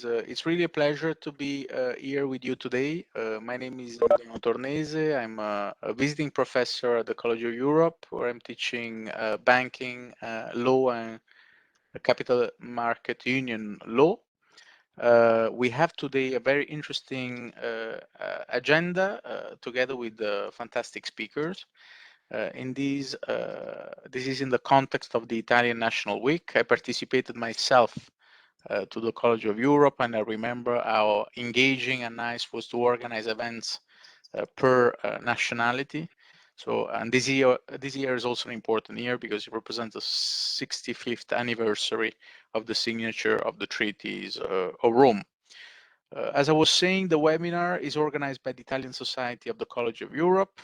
It's really a pleasure to be here with you today. My name is Emiliano Tornese. I'm a visiting professor at the College of Europe, where I'm teaching banking, law, and capital market union law. We have today a very interesting agenda together with fantastic speakers. This is in the context of the Italian National Week. I participated myself to the College of Europe, and I remember how engaging and nice was to organize events per nationality. So, and this year is also an important year because it represents the 65th anniversary of the signature of the Treaties of Rome. As I was saying, the webinar is organized by the Italian Society of the College of Europe,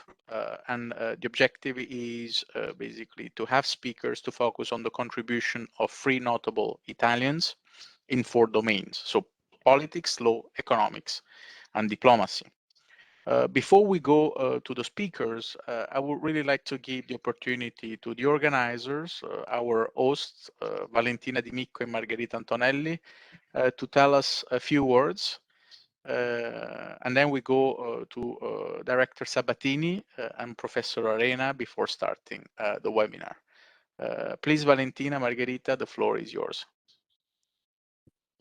and the objective is basically to have speakers to focus on the contribution of three notable Italians in 4 domains: so politics, law, economics, and diplomacy. Before we go to the speakers, I would really like to give the opportunity to the organizers, our hosts, Valentina di Micco and Margherita Antonelli, to tell us a few words. And then we go to Director Sabbatini and Professor Arena before starting the webinar. Please, Valentina, Margherita, the floor is yours.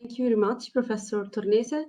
Thank you very much, Professor Tornese.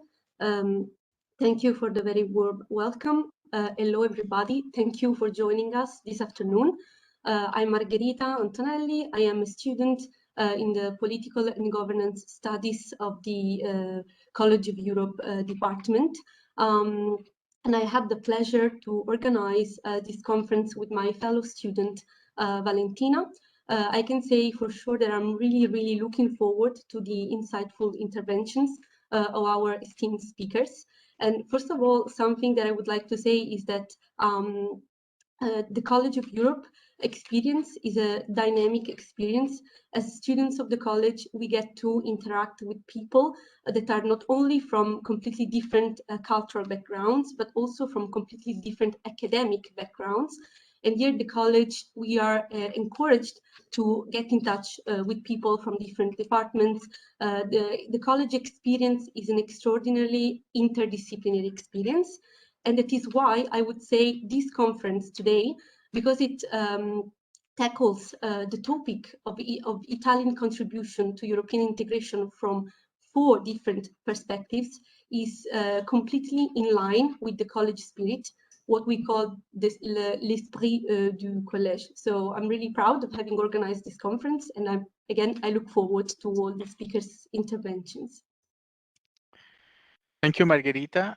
Thank you for the very warm welcome. Hello, everybody. Thank you for joining us this afternoon. I'm Margherita Antonelli. I am a student in the Political and Governance Studies of the College of Europe department. And I have the pleasure to organize this conference with my fellow student, Valentina. I can say for sure that I'm really looking forward to the insightful interventions of our esteemed speakers. And first of all, something that I would like to say is that the College of Europe experience is a dynamic experience. As students of the college, we get to interact with people that are not only from completely different cultural backgrounds, but also from completely different academic backgrounds. And here at the college, we are encouraged to get in touch with people from different departments. The college experience is an extraordinarily interdisciplinary experience. And that is why I would say this conference today, because it tackles the topic of Italian contribution to European integration from 4 different perspectives, is completely in line with the college spirit, what we call l'esprit du collège. So I'm really proud of having organized this conference, and I look forward to all the speakers' interventions. Thank you, Margherita.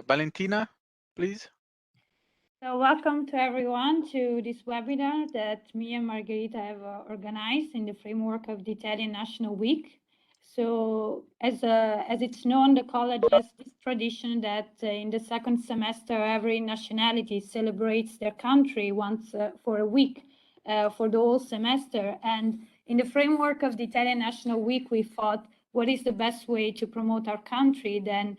Valentina, please. So welcome to everyone to this webinar that me and Margherita have organized in the framework of the Italian National Week. So as it's known, the college has this tradition that in the second semester, every nationality celebrates their country once for a week for the whole semester. And in the framework of the Italian National Week, we thought, what is the best way to promote our country than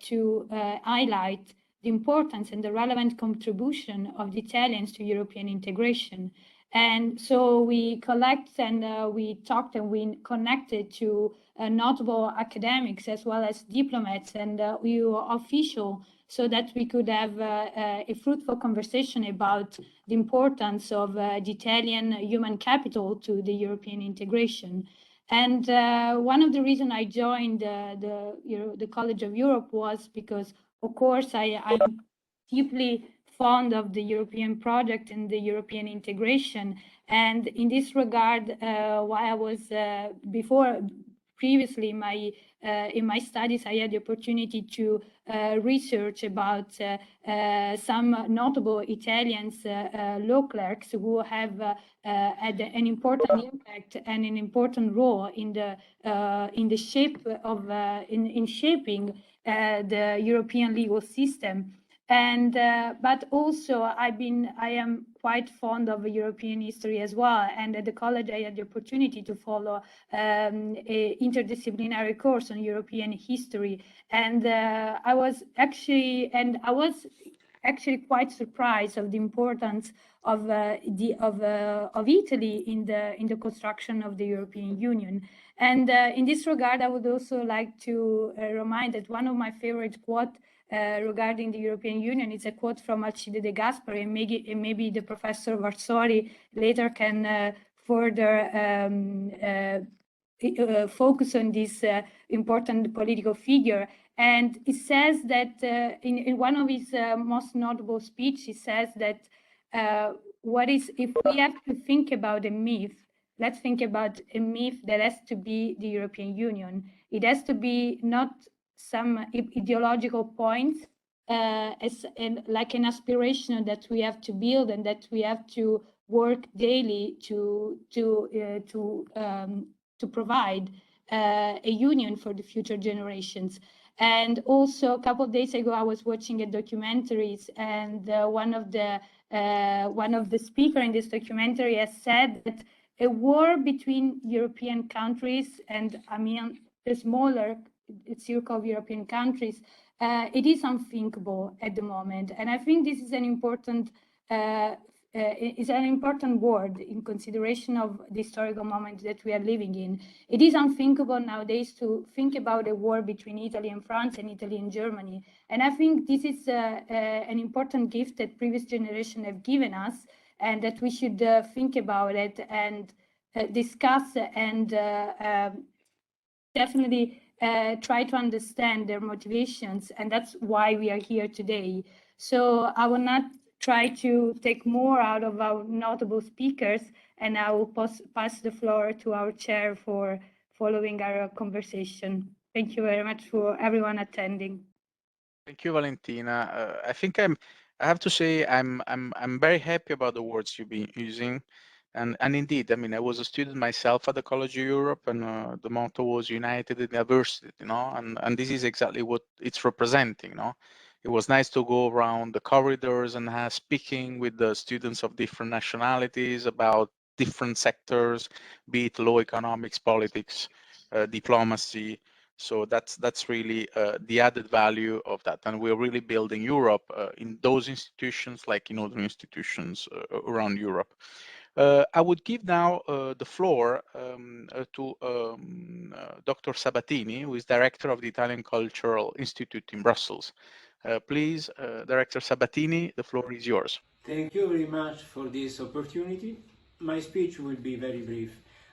to highlight the importance and the relevant contribution of the Italians to European integration. And so we collect and we talked and we connected to notable academics as well as diplomats and EU officials so that we could have a fruitful conversation about the importance of the Italian human capital to the European integration. And one of the reasons I joined the College of Europe was because, of course, I'm deeply fond of the European project and the European integration. And in this regard, while I was previously in my studies, I had the opportunity to research about some notable Italian law clerks who have had an important impact and an important role in the shape of in shaping the European legal system. And but also I am quite fond of European history as well. And at the college, I had the opportunity to follow an interdisciplinary course on European history. And I was actually quite surprised of the importance of Italy in the construction of the European Union. And in this regard, I would also like to remind that one of my favorite quotes regarding the European Union is a quote from Alcide De Gasperi, and maybe the professor Varsori later can further focus on this important political figure. And he says that in one of his most notable speeches, he says that if we have to think about a myth, let's think about a myth that has to be the European Union. It has to be not some ideological points like an aspiration that we have to build and that we have to work daily to provide a union for the future generations. And also a couple of days ago, I was watching a documentaries, and one of the speakers in this documentary has said that a war between European countries, and I mean the smaller circle of European countries, it is unthinkable at the moment. And I think this is an important word in consideration of the historical moment that we are living in. It is unthinkable nowadays to think about a war between Italy and France and Italy and Germany. And I think this is an important gift that previous generations have given us, and that we should think about it and discuss and definitely try to understand their motivations. And that's why we are here today. So I will not try to take more out of our notable speakers, and I will pass the floor to our chair for following our conversation. Thank you very much for everyone attending. Thank you, Valentina. I think I have to say I'm very happy about the words you've been using, and indeed, I mean, I was a student myself at the College of Europe, and the motto was "United in Diversity," you know, and this is exactly what it's representing, you know. It was nice to go around the corridors and speaking with the students of different nationalities about different sectors, be it law, economics, politics, diplomacy. So that's really the added value of that, and we're really building Europe in those institutions, like in other institutions around Europe. I would give now the floor to Dr. Sabbatini, who is director of the Italian Cultural Institute in Brussels. Please, Director Sabbatini, the floor is yours. Thank you very much for this opportunity. My speech will be very brief.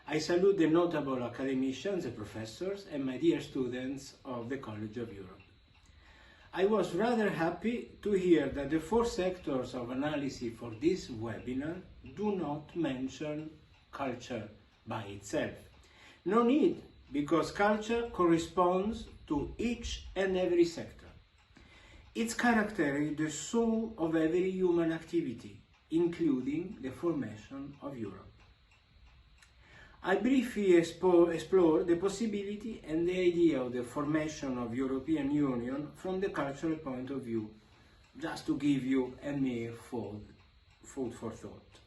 I salute the notable academicians, the professors, and my dear students of the College of Europe. I was rather happy to hear that the 4 sectors of analysis for this webinar do not mention culture by itself. No need, because culture corresponds to each and every sector. Its character is the soul of every human activity, including the formation of Europe. I briefly explore the possibility and the idea of the formation of European Union from the cultural point of view, just to give you a mere food for thought.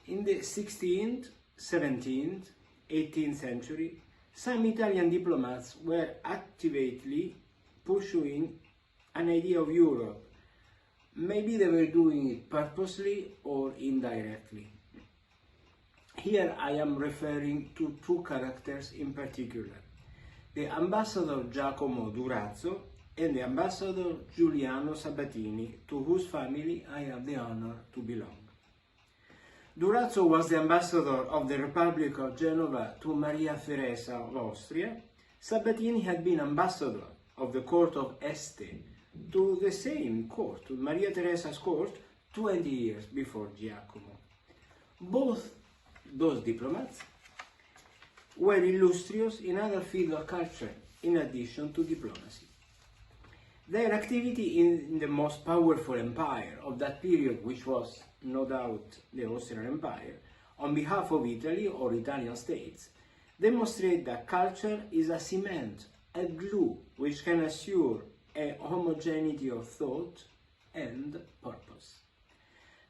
In the 16th, 17th, 18th century, some Italian diplomats were actively pursuing an idea of Europe. Maybe they were doing it purposely or indirectly. Here I am referring to 2 characters in particular, the ambassador Giacomo Durazzo and the ambassador Giuliano Sabbatini, to whose family I have the honor to belong. Durazzo was the ambassador of the Republic of Genova to Maria Theresa of Austria. Sabbatini had been ambassador of the court of Este to the same court, to Maria Theresa's court, 20 years before Giacomo. Both those diplomats were illustrious in other fields of culture, in addition to diplomacy. Their activity in the most powerful empire of that period, which was no doubt the Austrian Empire, on behalf of Italy or Italian states, demonstrate that culture is a cement, a glue, which can assure a homogeneity of thought and purpose.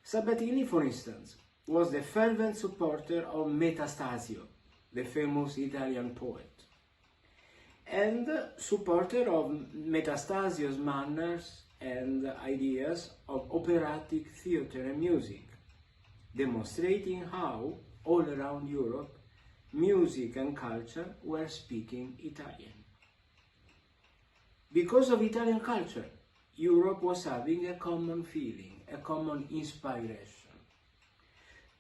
Sabatini, for instance, was the fervent supporter of Metastasio, the famous Italian poet, and supporter of Metastasio's manners and ideas of operatic theatre and music, demonstrating how, all around Europe, music and culture were speaking Italian. Because of Italian culture, Europe was having a common feeling, a common inspiration.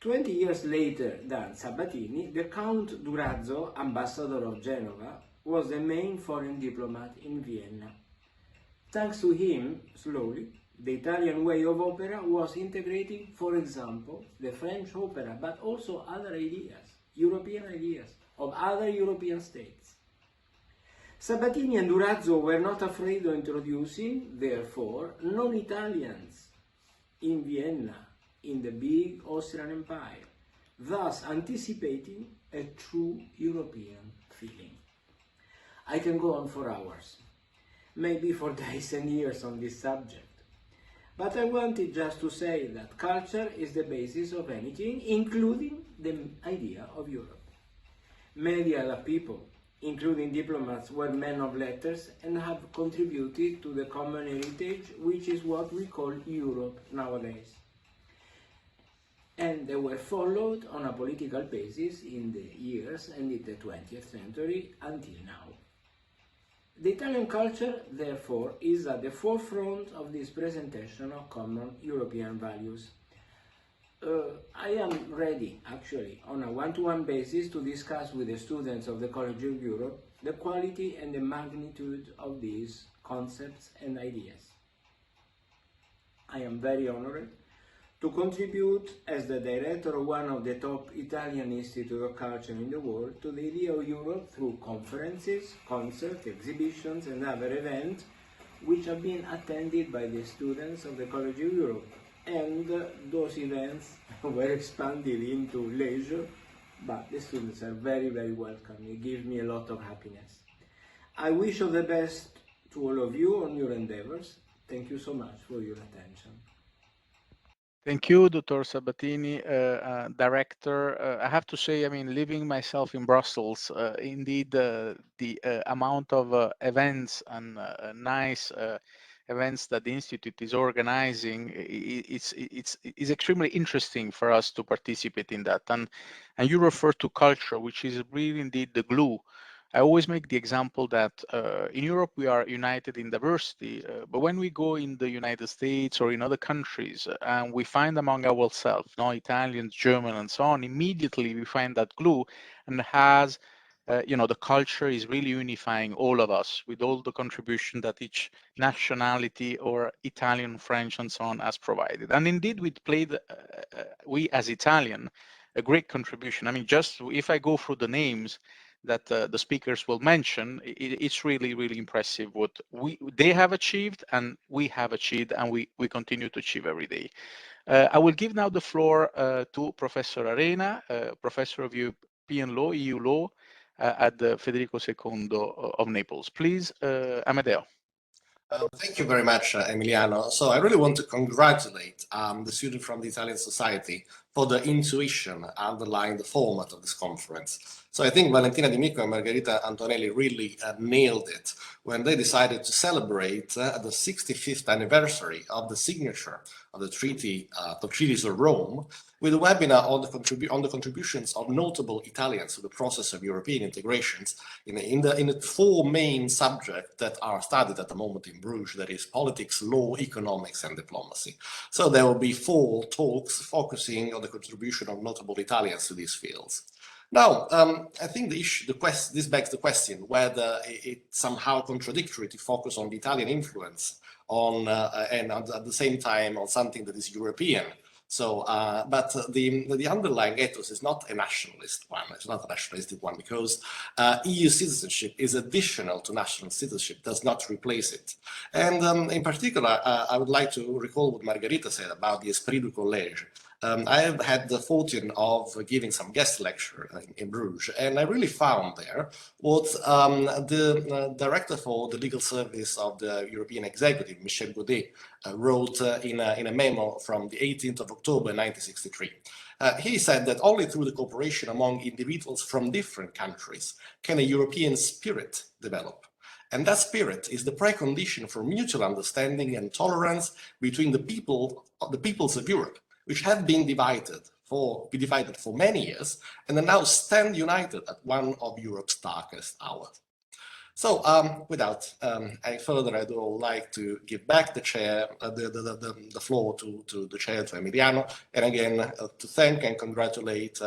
20 years later than Sabbatini, the Count Durazzo, ambassador of Genova, was the main foreign diplomat in Vienna. Thanks to him, slowly, the Italian way of opera was integrating, for example, the French opera, but also other ideas, European ideas, of other European states. Sabbatini and Durazzo were not afraid of introducing, therefore, non-Italians in Vienna, in the big Austrian Empire, thus anticipating a true European feeling. I can go on for hours, maybe for days and years on this subject, but I wanted just to say that culture is the basis of anything, including the idea of Europe. Many other people, including diplomats, were men of letters and have contributed to the common heritage, which is what we call Europe nowadays. And they were followed on a political basis in the years and in the 20th century until now. The Italian culture, therefore, is at the forefront of this presentation of common European values. I am ready, actually, on a one-to-one basis to discuss with the students of the College of Europe the quality and the magnitude of these concepts and ideas. I am very honored to contribute as the director of one of the top Italian Institutes of Culture in the world to the idea of Europe through conferences, concerts, exhibitions and other events which have been attended by the students of the College of Europe. And those events were expanded into leisure, but the students are very, very welcome. It gives me a lot of happiness. I wish all the best to all of you on your endeavors. Thank you so much for your attention. Thank you, Dr. Sabbatini, Director. I have to say, I mean, living myself in Brussels, indeed, the amount of events and nice events that the Institute is organizing, it's extremely interesting for us to participate in that. And you refer to culture, which is really indeed the glue. I always make the example that in Europe we are united in diversity, but when we go in the United States or in other countries and we find among ourselves, Italians, German, and so on, immediately we find that glue, and has, the culture is really unifying all of us with all the contribution that each nationality or Italian, French, and so on has provided. And indeed, we as Italian, a great contribution. I mean, just if I go through the names that the speakers will mention, it's really, really impressive what they have achieved and we have achieved, and we continue to achieve every day. I will give now the floor to Professor Arena, Professor of European Law, EU Law, at the Federico II of Naples. Please, Amedeo. Thank you very much, Emiliano. So I really want to congratulate the student from the Italian Society for the intuition underlying the format of this conference. So I think Valentina di Micco and Margherita Antonelli really nailed it when they decided to celebrate the 65th anniversary of the signature of the Treaties of Rome with a webinar on the contributions of notable Italians to the process of European integrations in the four main subjects that are studied at the moment in Bruges, that is politics, law, economics, and diplomacy. So there will be 4 talks focusing on the contribution of notable Italians to these fields. Now, I think this begs the question whether it's somehow contradictory to focus on the Italian influence and at the same time on something that is European. So, but the underlying ethos is not a nationalist one. It's not a nationalistic one because EU citizenship is additional to national citizenship, does not replace it. And in particular, I would like to recall what Margherita said about the esprit du collège. I have had the fortune of giving some guest lecture in Bruges, and I really found there what the director for the legal service of the European Executive, Michel Godet, wrote in a memo from the 18th of October 1963. He said that only through the cooperation among individuals from different countries can a European spirit develop. And that spirit is the precondition for mutual understanding and tolerance between the peoples of Europe, which have been divided for many years and are now stand united at one of Europe's darkest hours. So without any further ado, I would like to give back the chair, the floor to the chair, to Emiliano, and again to thank and congratulate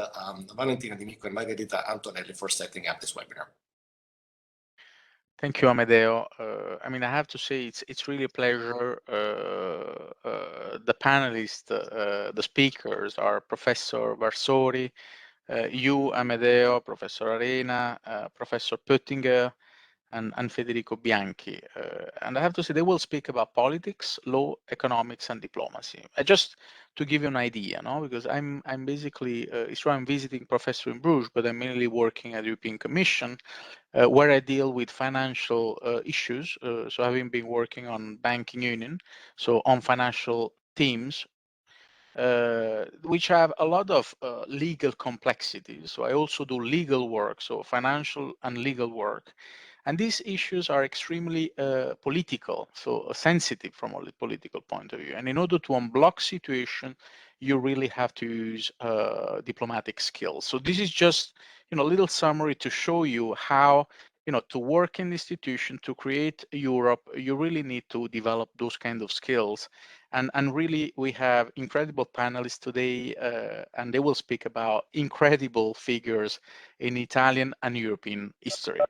Valentina di Micco and Margherita Antonelli for setting up this webinar. Thank you, Amedeo. I mean, I have to say it's really a pleasure. The panelists, the speakers are Professor Varsori, you, Amedeo, Professor Arena, Professor Poettinger, and Federico Bianchi. And I have to say they will speak about politics, law, economics, and diplomacy. Just to give you an idea, no? Because I'm basically, it's true I'm visiting professor in Bruges, but I'm mainly working at the European Commission, where I deal with financial issues. So having been working on banking union, so on financial themes, which have a lot of legal complexities. So I also do legal work, so financial and legal work. And these issues are extremely political, so sensitive from a political point of view. And in order to unblock situation, you really have to use diplomatic skills. So this is just, a little summary to show you how, to work in the institution, to create Europe, you really need to develop those kind of skills. And really, we have incredible panelists today, and they will speak about incredible figures in Italian and European history.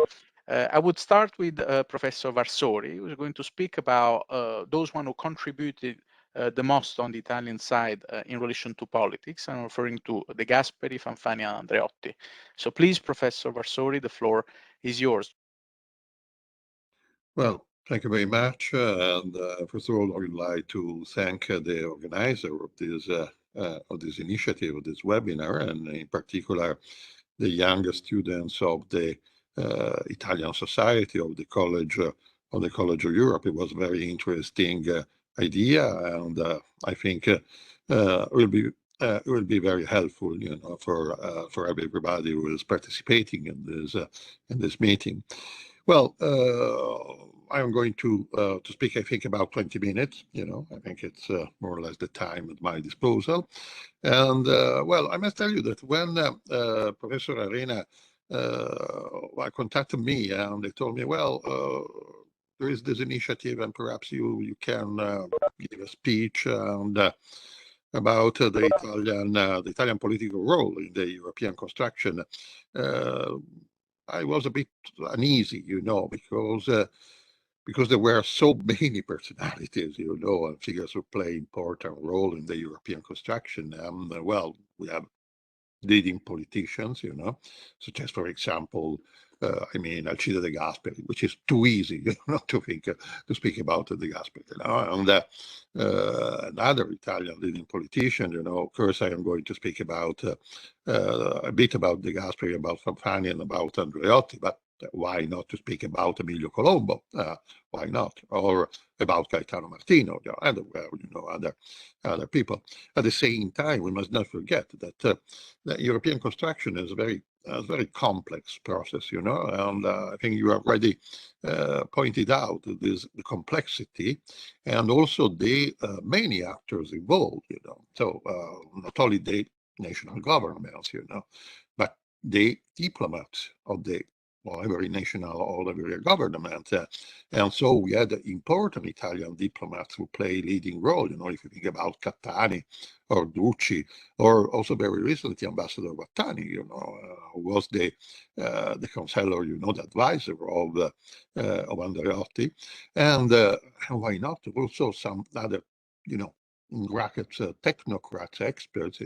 I would start with Professor Varsori, who's going to speak about those one who contributed the most on the Italian side in relation to politics. I'm referring to De Gasperi, Fanfani, and Andreotti. So please, Professor Varsori, the floor is yours. Well, thank you very much. And first of all, I would like to thank the organizer of this initiative, of this webinar, and in particular, the young students of the Italian Society of the College of Europe. It was a very interesting idea, and I think it will be very helpful, for everybody who is participating in this meeting. Well, I am going to speak, I think, about 20 minutes. I think it's more or less the time at my disposal. And well, I must tell you that when Professor Arena contacted me and they told me, well, there is this initiative and perhaps you can give a speech and about the Italian political role in the European construction. I was a bit uneasy, because there were so many personalities, and figures who play important role in the European construction. Well, we have leading politicians, such as, for example, Alcide De Gasperi, which is too easy, to speak about De Gasperi, and another Italian leading politician, of course, I am going to speak about a bit about De Gasperi, about Fanfani, and about Andreotti, but why not to speak about Emilio Colombo? Why not? Or about Gaetano Martino, and other people. At the same time, we must not forget that the European construction is a very complex process, and I think you have already pointed out the complexity and also the many actors involved, So not only the national governments, but the diplomats of every national or every government. And so we had important Italian diplomats who play leading role, if you think about Cattani or Ducci, or also very recently Ambassador Wattani, who was the counselor, the advisor of Andreotti. And why not also some other, in brackets, technocrats, experts,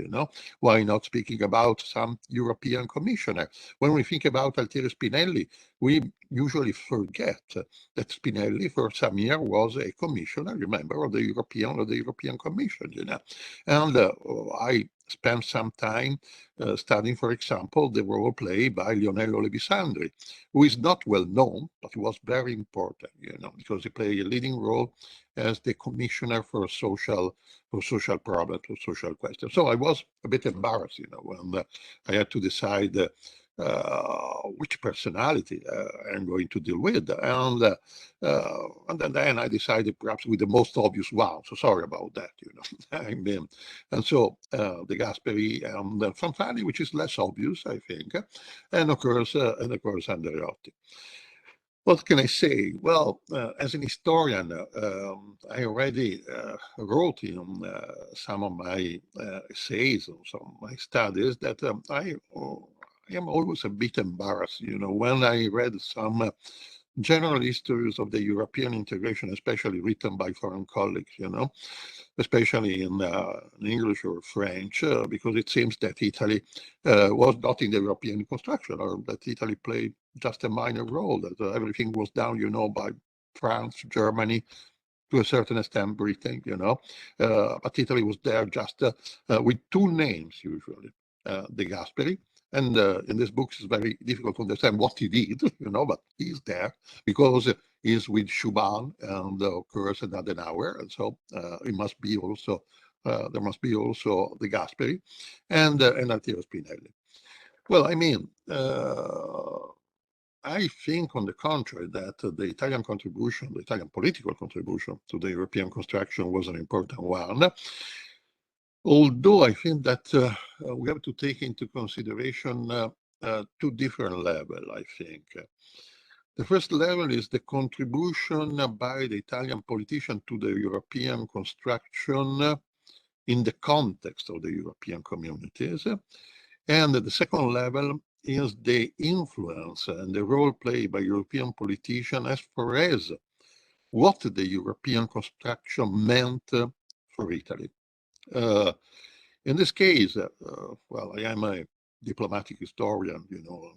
why not speaking about some European commissioner? When we think about Altiero Spinelli, we usually forget that Spinelli for some years was a commissioner, remember, of the European Commission, And I spent some time studying, for example, the role played by Lionello Levisandri, who is not well known, but was very important, because he played a leading role as the commissioner for social problems, for social questions. So I was a bit embarrassed, when I had to decide which personality I'm going to deal with, and then I decided perhaps with the most obvious one. So sorry about that, you know. I mean, and so De Gasperi and Fanfani, which is less obvious, I think, and of course Andreotti. What can I say? Well, as an historian, I already wrote in some of my essays or some of my studies that I am always a bit embarrassed, you know, when I read some general histories of the European integration, especially written by foreign colleagues, you know, especially in English or French, because it seems that Italy was not in the European construction, or that Italy played just a minor role, that everything was done, you know, by France, Germany, to a certain extent, Britain, you know, but Italy was there just with two names, usually, De Gasperi. And in this book, it's very difficult to understand what he did, you know, but he's there because he's with Schumann and, of course, Adenauer. And so it must be also, there must be also De Gasperi and Altiero Spinelli. Well, I mean, I think, on the contrary, that the Italian contribution, the Italian political contribution to the European construction was an important one. Although I think that we have to take into consideration two different levels, I think. The first level is the contribution by the Italian politician to the European construction in the context of the European communities. And the second level is the influence and the role played by European politicians as far as what the European construction meant for Italy. In this case, well, I am a diplomatic historian, you know,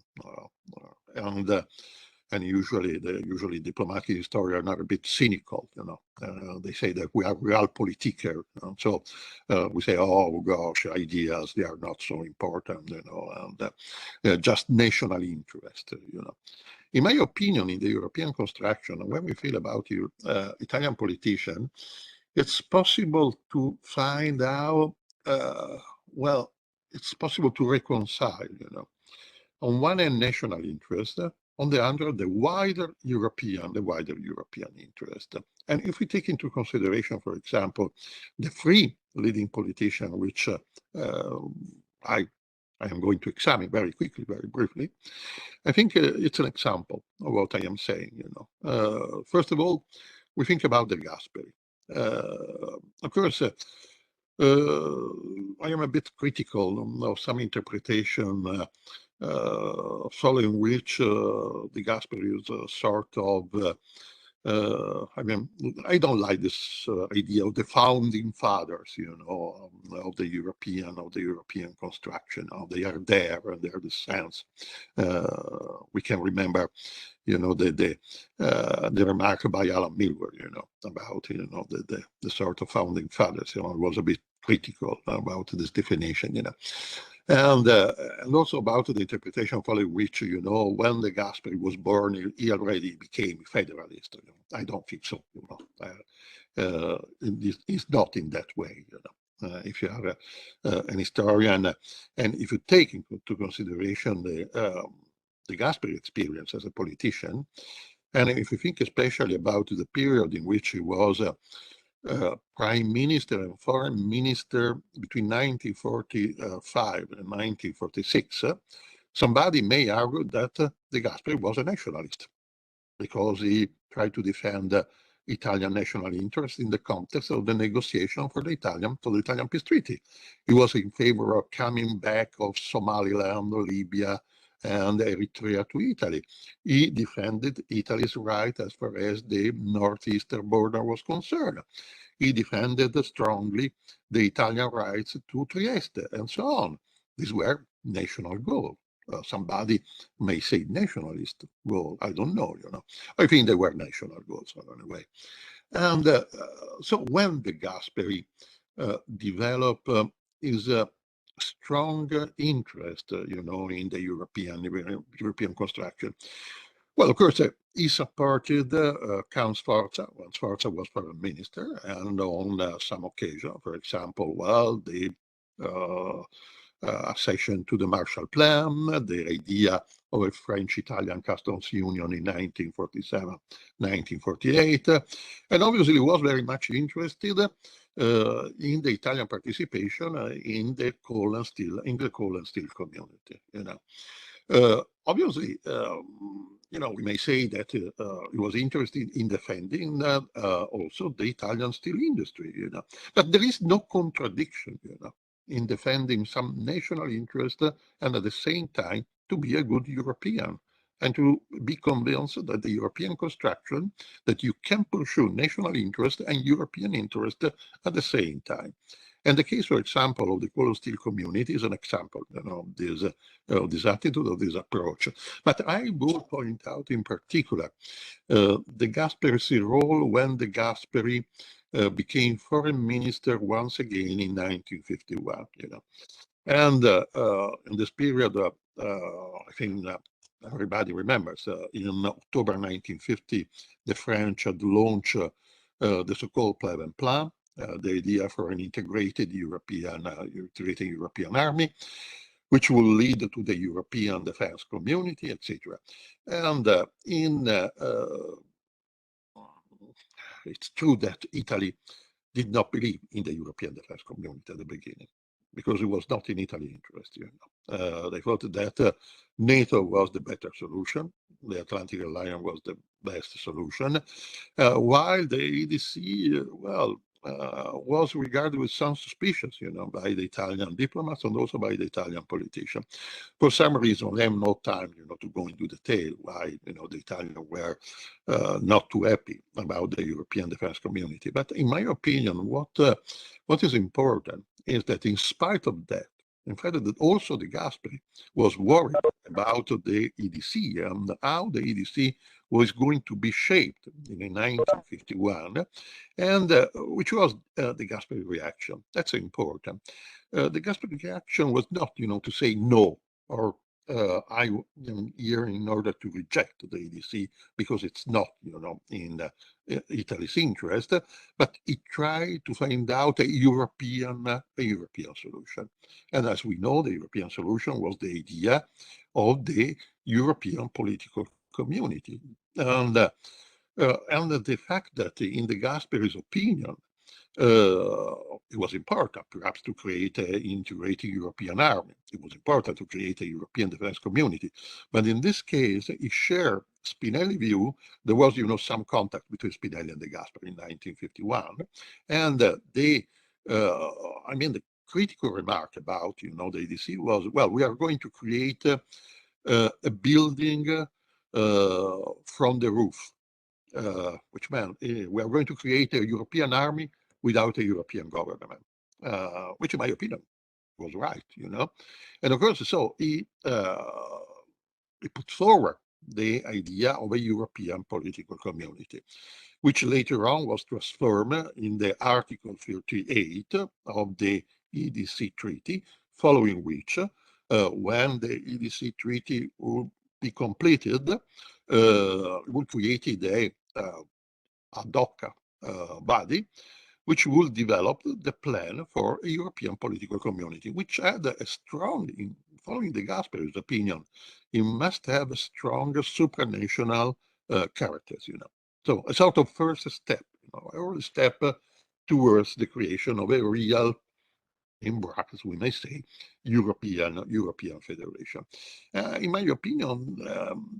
and usually diplomatic historians are a bit cynical, you know. They say that we are realpolitiker, you know? So we say, oh gosh, ideas, they are not so important, you know, and just national interest, you know. In my opinion, in the European construction, when we feel about Italian politicians, it's possible to find out, well, it's possible to reconcile, you know, on one hand, national interest, on the other, the wider European interest. And if we take into consideration, for example, the three leading politicians, which I am going to examine very quickly, very briefly, I think it's an example of what I am saying, you know. First of all, we think about De Gasperi. Of course, I am a bit critical of some interpretation following which De Gasperi is a sort of, I mean, I don't like this idea of the founding fathers, you know, of the European construction. They are there and they are the sense. We can remember, you know, the remark by Alan Milwer, you know, about, you know, the sort of founding fathers. You know, I was a bit critical about this definition, you know. And also about the interpretation following which, you know, when De Gasperi was born, he already became a federalist. You know. I don't think so, you know. It's not in that way, you know. If you are an historian, and if you take into consideration the Gasperi experience as a politician, and if you think especially about the period in which he was prime minister and foreign minister between 1945 and 1946, somebody may argue that De Gasperi was a nationalist because he tried to defend Italian national interest in the context of the negotiation for the Italian peace treaty. He was in favor of coming back of Somaliland, Libya, and Eritrea to Italy. He defended Italy's right as far as the northeastern border was concerned. He defended strongly the Italian rights to Trieste, and so on. These were national goals. Somebody may say nationalist goal. I don't know, you know. I think they were national goals anyway. And so when De Gasperi developed his strong interest, you know, in the European construction, well, of course, he supported Count Sforza when Sforza was foreign minister, and on some occasion, for example, well, the accession to the Marshall Plan, the idea of a French-Italian customs union in 1947, 1948, and obviously was very much interested in the Italian participation in the coal and steel community. Obviously, we may say that he was interested in defending also the Italian steel industry. But there is no contradiction, in defending some national interest and at the same time to be a good European and to be convinced that the European construction, that you can pursue national interest and European interest at the same time. And the case, for example, of the coal and steel community is an example of this attitude, of this approach. But I will point out in particular the Gasperi's role when the Gasperi became foreign minister once again in 1951. And in this period, I think everybody remembers, in October 1950, the French had launched the so-called Pleven Plan, the idea for an integrated European army, which will lead to the European defense community, etc. And it's true that Italy did not believe in the European defense community at the beginning, because it was not in Italy's interest. They thought that NATO was the better solution, the Atlantic Alliance was the best solution, while the EDC, was regarded with some suspicion, by the Italian diplomats and also by the Italian politicians. For some reason, I have no time, to go into detail why, the Italians were not too happy about the European defense community. But in my opinion, what is important is that in spite of that, in fact, that also the Gasperi was worried about the EDC and how the EDC was going to be shaped in 1951, and which was the Gasperi reaction. That's important. The Gasperi reaction was not, to say no, or I am here in order to reject the EDC because it's not, in Italy's interest, but it tried to find out a European solution. And as we know, the European solution was the idea of the European political community. And the fact that in the Gasperi's opinion, it was important, perhaps, to create an integrated European army. It was important to create a European defense community. But in this case, it shared Spinelli's view. There was, some contact between Spinelli and the Gasperi in 1951. And the critical remark about, the EDC was, well, we are going to create a building from the roof, which meant we are going to create a European army without a European government, which in my opinion was right, And of course, so he put forward the idea of a European political community, which later on was transformed in the Article 38 of the EDC Treaty, following which, when the EDC Treaty will be completed, we created a ad hoc body, which will develop the plan for a European political community, which had a strong, following the Gasperi's opinion, it must have a strong supranational characters, So a sort of first step, early step towards the creation of a real, in brackets, we may say, European Federation. In my opinion,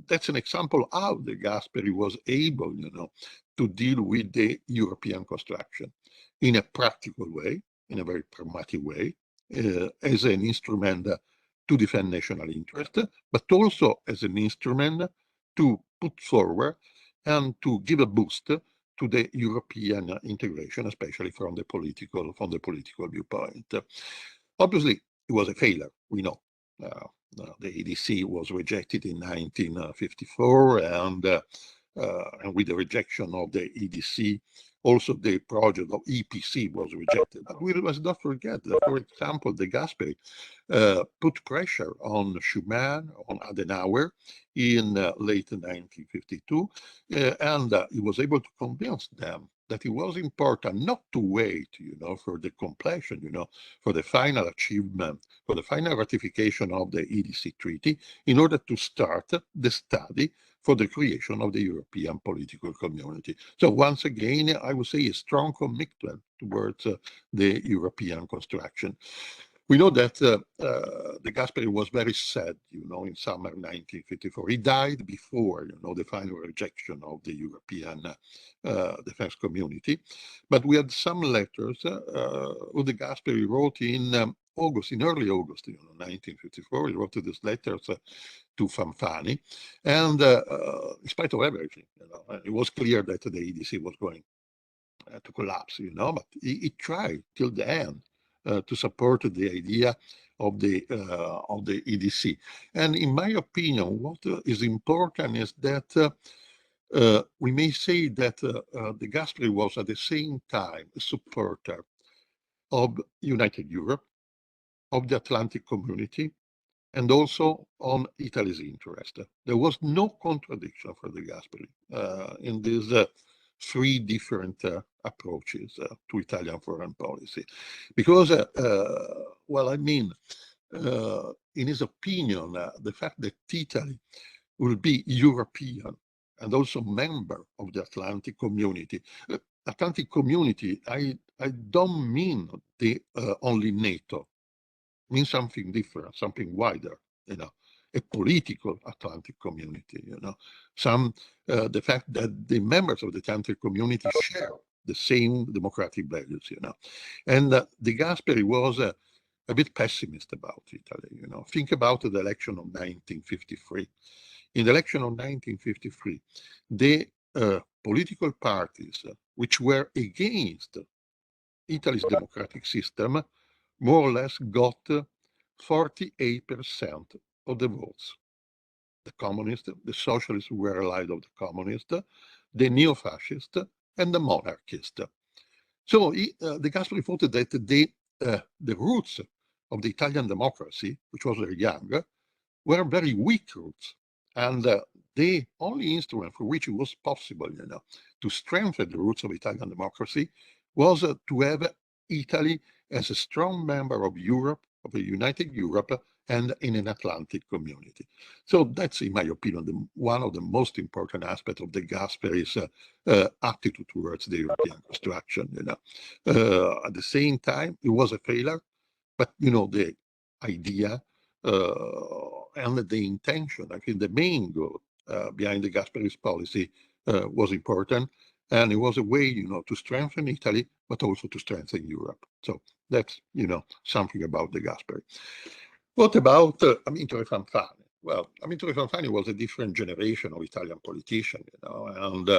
that's an example how the Gasperi was able, to deal with the European construction in a practical way, in a very pragmatic way, as an instrument to defend national interest, but also as an instrument to put forward and to give a boost to the European integration, especially from the political viewpoint. Obviously, it was a failure, we know. The EDC was rejected in 1954, and with the rejection of the EDC, also the project of EPC was rejected. But we must not forget that, for example, the Gasperi put pressure on Schuman, on Adenauer in late 1952, and he was able to convince them that it was important not to wait, for the completion, for the final achievement, for the final ratification of the EDC treaty, in order to start the study for the creation of the European political community. So once again, I would say a strong commitment towards the European construction. We know that De Gasperi was very sad, in summer 1954. He died before, the final rejection of the European defense community. But we had some letters who De Gasperi wrote in early August, 1954. He wrote these letters to Fanfani. And in spite of everything, it was clear that the EDC was going to collapse, but he tried till the end to support the idea of the EDC. And in my opinion, what is important is that we may say that De Gasperi was at the same time a supporter of United Europe, of the Atlantic community, and also on Italy's interest. There was no contradiction for De Gasperi in these three different approaches to Italian foreign policy. Because, in his opinion, the fact that Italy will be European and also member of the Atlantic community. Atlantic community, I don't mean the only NATO. It means something different, something wider, a political Atlantic community, the fact that the members of the Atlantic community share the same democratic values, And De Gasperi was a bit pessimist about Italy, Think about the election of 1953. In the election of 1953, the political parties which were against Italy's democratic system more or less got 48% of the votes. The communists, the socialists were allied of the communists, the neo-fascists, and the monarchists. So De Gasperi thought that the roots of the Italian democracy, which was very young, were very weak roots. And the only instrument for which it was possible, to strengthen the roots of Italian democracy was to have Italy as a strong member of Europe, of a united Europe, and in an Atlantic community. So that's, in my opinion, one of the most important aspects of De Gasperi's attitude towards the European construction. At the same time, it was a failure, but the idea and the intention, I think the main goal behind De Gasperi's policy was important, and it was a way, to strengthen Italy, but also to strengthen Europe. So that's, something about De Gasperi. What about Amintore Fanfani? Well, Amintore Fanfani was a different generation of Italian politician, and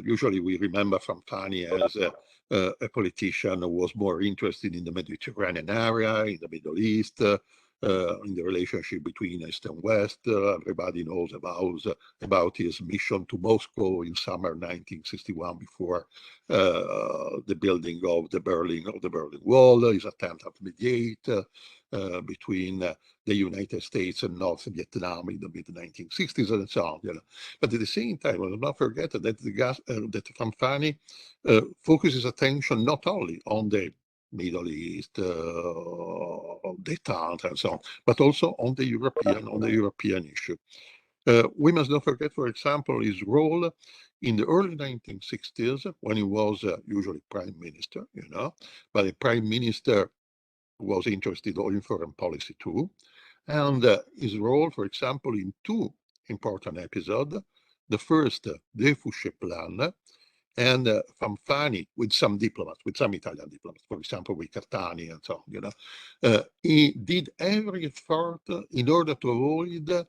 usually we remember Fanfani as a politician who was more interested in the Mediterranean area, in the Middle East, in the relationship between East and West. Everybody knows about his mission to Moscow in summer 1961 before the building of the Berlin Wall, his attempt to mediate between the United States and North Vietnam in the mid-1960s and so on. But at the same time, let's not forget that that Fanfani focuses attention not only on the Middle East, détente and so on, but also on the European issue. We must not forget, for example, his role in the early 1960s when he was usually prime minister, but a prime minister was interested in foreign policy too, and his role, for example, in two important episodes. The first, the Fouché Plan, and Fanfani with some diplomats, with some Italian diplomats, for example, with Catani and so on. He did every effort in order to avoid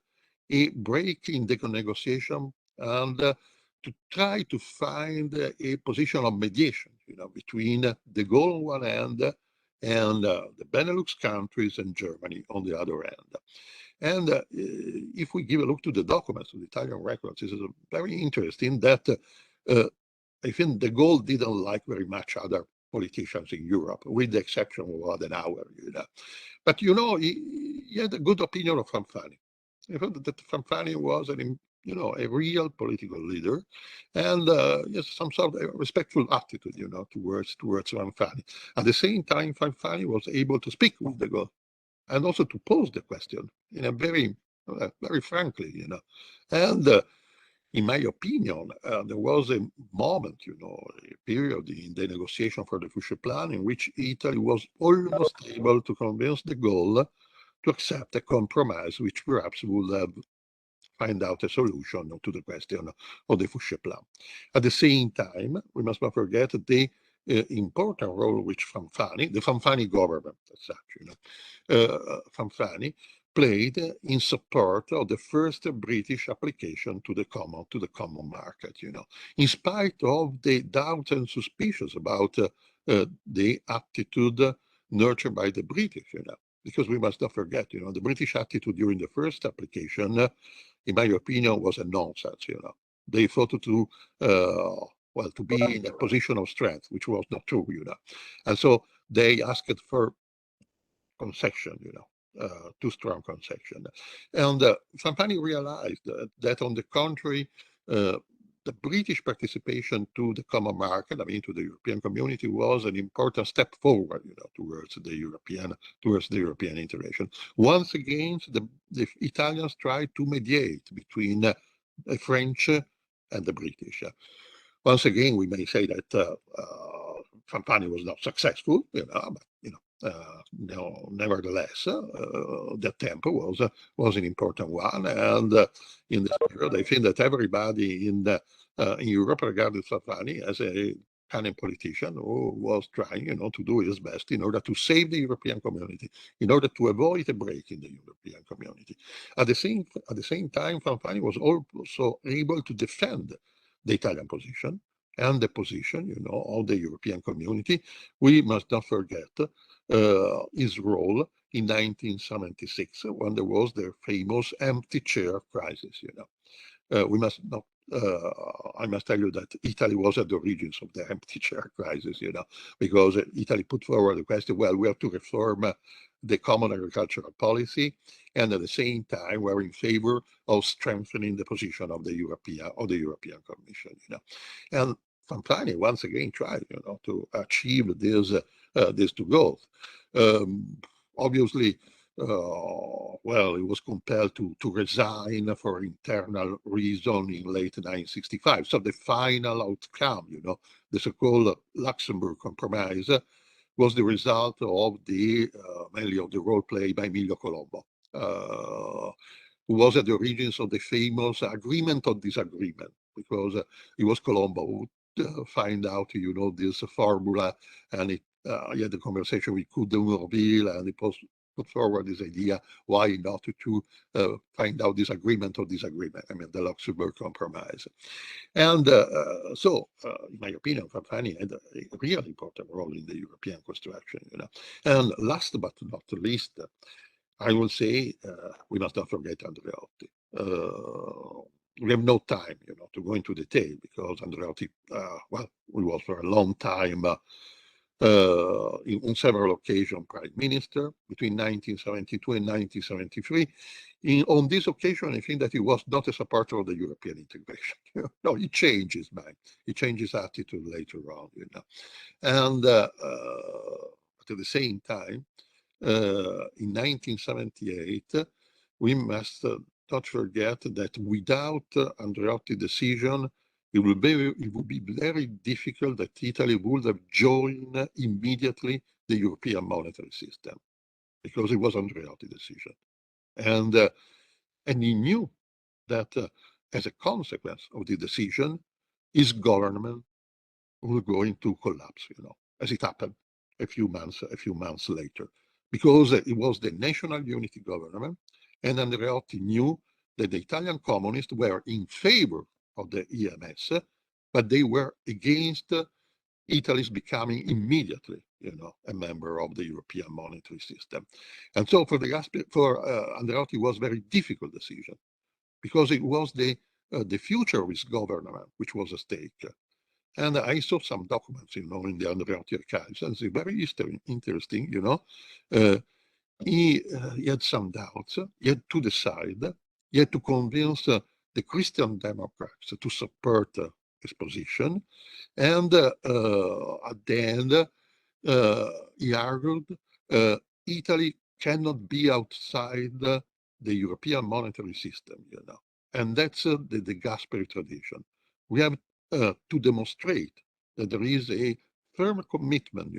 a break in the negotiation and to try to find a position of mediation, between De Gaulle on one hand and the Benelux countries and Germany on the other hand. And if we give a look to the documents of the Italian records, it's very interesting that I think De Gaulle didn't like very much other politicians in Europe, with the exception of Adenauer. But he had a good opinion of Fanfani. He thought that Fanfani was an you know, a real political leader, and yes, some sort of a respectful attitude, you know, towards Fanfani. At the same time, Fanfani was able to speak with de Gaulle and also to pose the question in a very, very frankly, you know. And in my opinion, there was a moment, you know, a period in the negotiation for the future plan in which Italy was almost able to convince de Gaulle to accept a compromise, which perhaps would have find out a solution to the question of the future plan. At the same time, we must not forget the important role which Fanfani, the Fanfani government as such, you know, Fanfani played in support of the first British application to the common market, you know, in spite of the doubts and suspicions about the attitude nurtured by the British, you know, because we must not forget, you know, the British attitude during the first application, in my opinion, was a nonsense, you know. They thought to, well, to be in a position of strength, which was not true, you know. And so they asked for concession, you know, too strong concession. And Fanfani realized that on the contrary, the British participation to the common market, I mean, to the European community, was an important step forward, you know, towards the European integration. Once again, the Italians tried to mediate between the French and the British. Once again, we may say that Fanfani was not successful, you know, but you know. No, nevertheless, the tempo was an important one, and in this period, I think that everybody in Europe regarded Fanfani as a cunning politician who was trying, you know, to do his best in order to save the European community, in order to avoid a break in the European community. At the same time, Fanfani was also able to defend the Italian position and the position, you know, of the European community. We must not forget his role in 1976 when there was the famous empty chair crisis, you know. We must not, I must tell you that Italy was at the origins of the empty chair crisis, you know, because Italy put forward the question, well, we have to reform the common agricultural policy, and at the same time, we're in favor of strengthening the position of the European Commission, you know. And Fanfani once again tried, you know, to achieve these two goals. Obviously, well, he was compelled to resign for internal reason in late 1965. So the final outcome, you know, the so-called Luxembourg Compromise, was the result of mainly of the role played by Emilio Colombo, who was at the origins of the famous agreement of disagreement, because it was Colombo who find out, you know, this formula, and he had the conversation with Coude de Morville, and he put forward this idea, why not to find out this agreement of disagreement, I mean, the Luxembourg Compromise. And so, in my opinion, Fanfani had a really important role in the European construction, you know. And last but not least, I will say, we must not forget Andreotti. We have no time, you know, to go into detail, because Andreotti, well, we was for a long time, on several occasions, prime minister between 1972 and 1973. On this occasion, I think that he was not a supporter of the European integration. No, he changed his mind. He changed his attitude later on, you know. And but at the same time, in 1978, we must not forget that without Andreotti's decision, it would be very difficult that Italy would have joined immediately the European monetary system, because it was Andreotti's decision. And he knew that as a consequence of the decision, his government was going to collapse, you know, as it happened a few months later, because it was the national unity government, and Andreotti knew that the Italian communists were in favor of the EMS, but they were against Italy's becoming immediately, you know, a member of the European monetary system. And so for Andreotti, it was a very difficult decision, because it was the future of his government which was at stake. And I saw some documents, you know, in the Andreotti archives, and it's very interesting, you know. He had some doubts. He had to decide. He had to convince the the Christian Democrats to support his position. And at the end, he argued Italy cannot be outside the European monetary system, and that's the Gasperi tradition. We have to demonstrate that there is a firm commitment,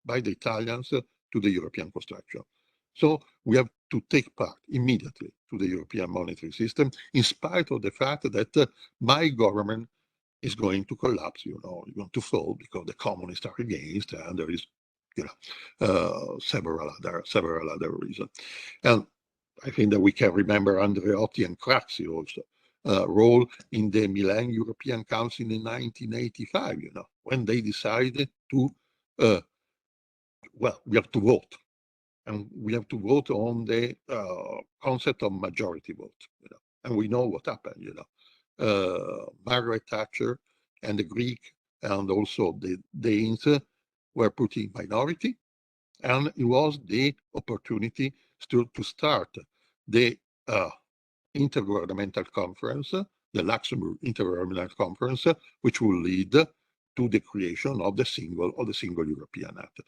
by the Italians to the European construction. So we have to take part immediately to the European monetary system, in spite of the fact that my government is going to collapse, going to fall because the communists are against, and there is, several other reasons. And I think that we can remember Andreotti and Craxi also role in the Milan European Council in 1985, when they decided to, we have to vote. And we have to vote on the concept of majority vote, and we know what happened, Margaret Thatcher and the Greek and also the Danes were put in minority, and it was the opportunity to start the Intergovernmental Conference, the Luxembourg Intergovernmental Conference, which will lead to the creation of the single European Act.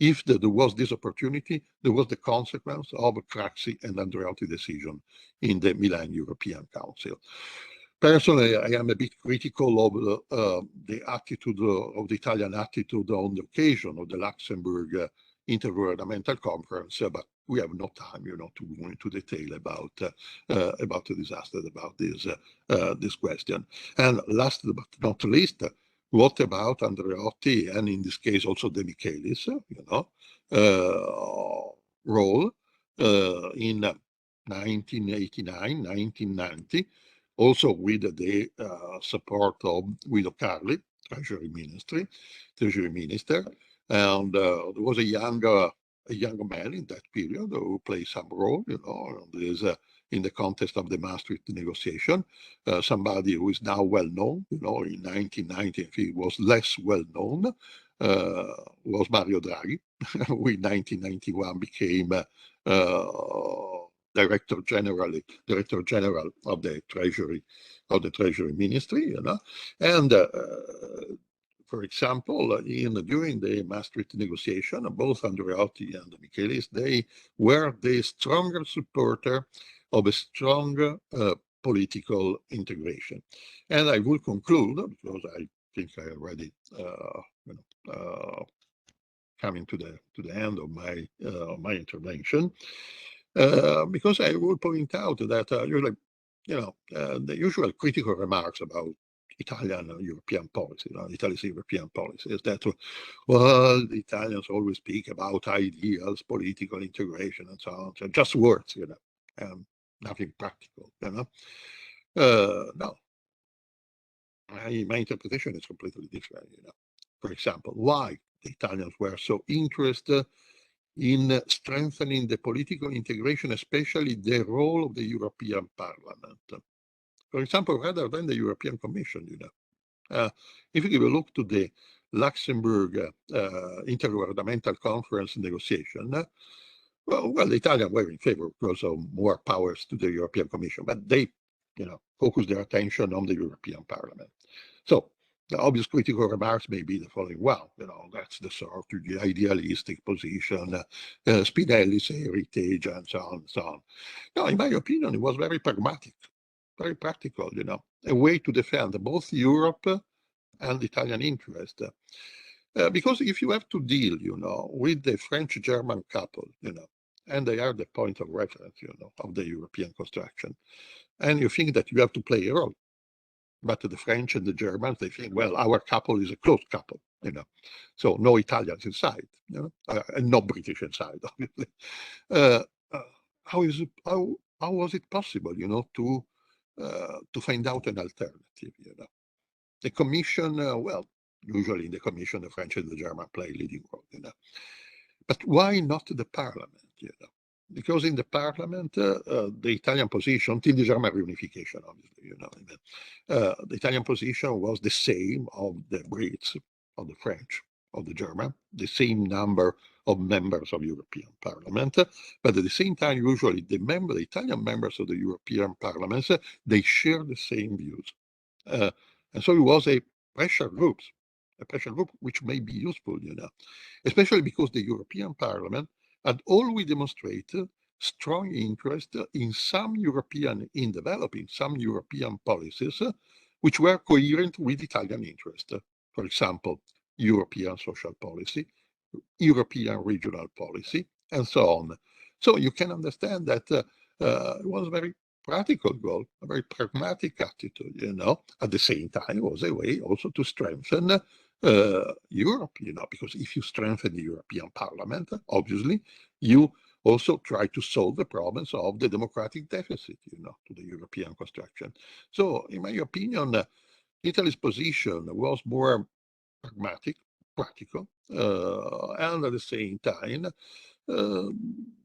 If there was this opportunity, there was the consequence of Craxi and Andreotti decision in the Milan European Council. Personally, I am a bit critical of the attitude of the Italian attitude on the occasion of the Luxembourg Intergovernmental Conference, but we have no time, to go into detail about the disaster, about this question. And last but not least, what about Andreotti, and in this case also De Michelis, role in 1989, 1990, also with the support of Guido Carli, Treasury Minister, and there was a young man in that period who played some role, in the context of the Maastricht negotiation. Somebody who is now well known, in 1990 he was less well known, was Mario Draghi, who in 1991 became Director General of the Treasury Ministry, and for example, during the Maastricht negotiation, both Andreotti and Michelis, they were the stronger supporter of a stronger political integration. And I will conclude, because I think I already coming to the end of my intervention, because I will point out that usually, the usual critical remarks about Italian European policy, Italy's European policy, is that, well, the Italians always speak about ideals, political integration, and so on. So just words, and nothing practical, No. My interpretation is completely different, For example, why the Italians were so interested in strengthening the political integration, especially the role of the European Parliament. For example, rather than the European Commission, if you give a look to the Luxembourg Intergovernmental Conference negotiation, well, the Italians were in favor because of more powers to the European Commission, but they, focused their attention on the European Parliament. So the obvious critical remarks may be the following: well, that's the sort of the idealistic position, Spinelli's heritage, and so on and so on. No, in my opinion, it was very pragmatic, very practical, a way to defend both Europe and Italian interest. Because if you have to deal, with the French-German couple, and they are the point of reference, of the European construction, and you think that you have to play a role, but the French and the Germans, they think, well, our couple is a closed couple, so no Italians inside, and no British inside, obviously. How was it possible, to find out an alternative, The Commission, well, usually in the Commission, the French and the German play leading role, But why not the Parliament, Because in the Parliament, the Italian position, until the German reunification, obviously, the Italian position was the same of the Brits, of the French, of the German, the same number of members of European Parliament, but at the same time, usually the Italian members of the European Parliament, they share the same views. And so it was a pressure group which may be useful, especially because the European Parliament had always demonstrated strong interest in developing some European policies which were coherent with Italian interest. For example, European social policy, European regional policy, and so on. So you can understand that it was a very practical goal, a very pragmatic attitude, At the same time, it was a way also to strengthen Europe, because if you strengthen the European Parliament, obviously, you also try to solve the problems of the democratic deficit, to the European construction. So, in my opinion, Italy's position was more pragmatic, practical, and at the same time,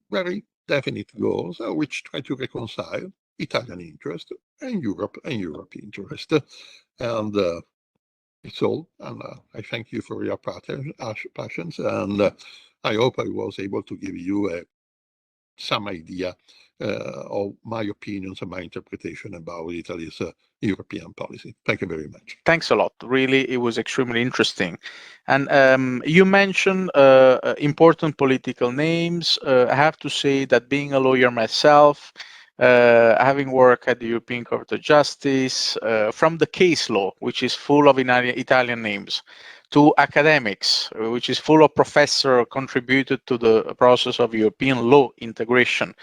very definite goals, which try to reconcile Italian interest and Europe interest. And it's all. And I thank you for your patience. And I hope I was able to give you some idea of my opinions and my interpretation about Italy's European policy. Thank you very much. Thanks a lot. Really, it was extremely interesting. And you mentioned important political names. I have to say that being a lawyer myself, having worked at the European Court of Justice, from the case law, which is full of Italian names, to academics, which is full of professors contributed to the process of European law integration,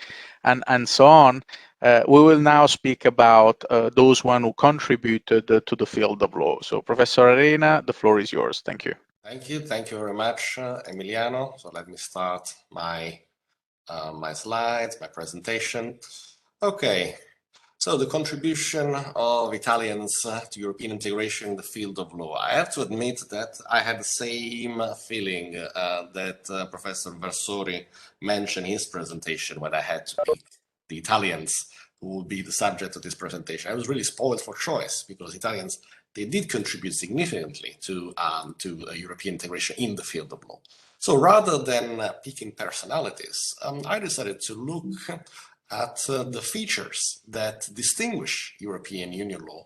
and so on. We will now speak about those who contributed to the field of law. So, Professor Arena, the floor is yours. Thank you. Thank you very much, Emiliano. So let me start my slides, my presentation. Okay. So the contribution of Italians to European integration in the field of law. I have to admit that I had the same feeling that Professor Varsori mentioned in his presentation when I had to pick the Italians who would be the subject of this presentation. I was really spoiled for choice because Italians, they did contribute significantly to European integration in the field of law. So rather than picking personalities, I decided to look at the features that distinguish European Union law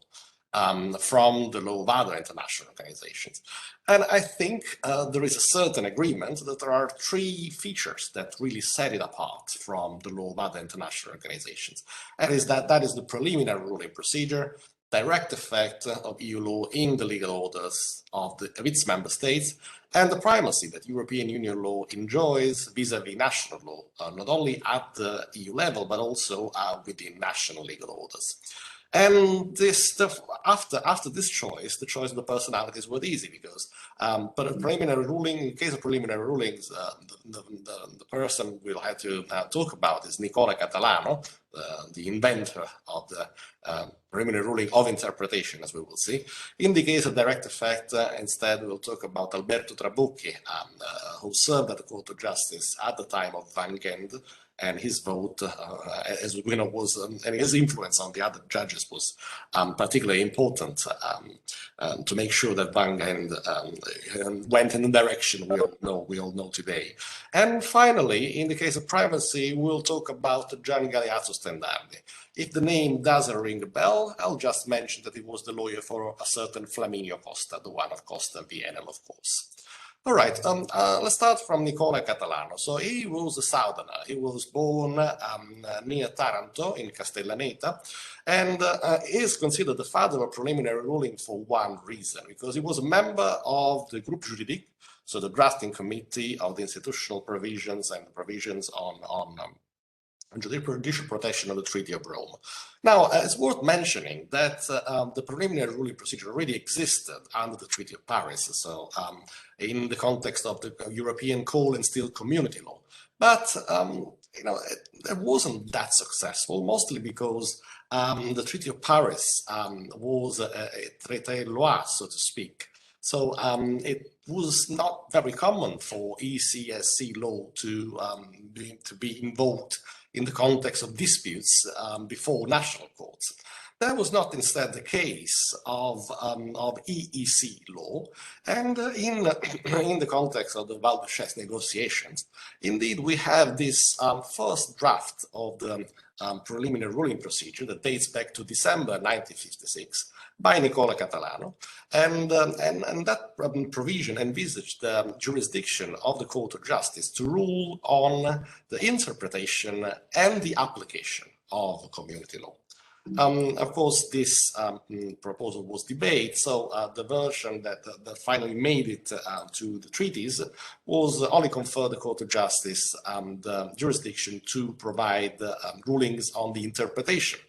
from the law of other international organizations. And I think there is a certain agreement that there are three features that really set it apart from the law of other international organizations. And that is the preliminary ruling procedure, direct effect of EU law in the legal orders of its member states, and the primacy that European Union law enjoys vis-à-vis national law, not only at the EU level, but also within national legal orders. And after this choice, the choice of the personalities was easy because but a preliminary ruling, in case of preliminary rulings, the person we'll have to talk about is Nicola Catalano, the inventor of the preliminary ruling of interpretation, as we will see. In the case of direct effect, instead, we'll talk about Alberto Trabucchi, who served at the Court of Justice at the time of Van Ghent, and his vote, as we know, was, and his influence on the other judges was particularly important to make sure that Van Ghent went in the direction we all know today. And finally, in the case of privacy, we'll talk about Gian Galeazzo Stendardi. If the name doesn't ring a bell, I'll just mention that he was the lawyer for a certain Flaminio Costa, the one of Costa and Vienna, of course. All right, let's start from Nicola Catalano. So he was a southerner. He was born near Taranto in Castellaneta, and is considered the father of preliminary ruling for one reason, because he was a member of the Group Juridique, so the drafting committee of the institutional provisions and the provisions on judicial protection of the Treaty of Rome. Now, it's worth mentioning that the preliminary ruling procedure already existed under the Treaty of Paris, so in the context of the European coal and steel community law. But, it wasn't that successful, mostly because the Treaty of Paris was a traité loi, so to speak. So it was not very common for ECSC law to be invoked in the context of disputes before national courts. That was not instead the case of EEC law, and in the context of the Val-d'Uchaise negotiations, indeed we have this first draft of the preliminary ruling procedure that dates back to December 1956 by Nicola Catalano, and that provision envisaged the jurisdiction of the Court of Justice to rule on the interpretation and the application of community law. Of course, this proposal was debated, so the version that finally made it to the treaties was only conferred the Court of Justice the jurisdiction to provide rulings on the interpretation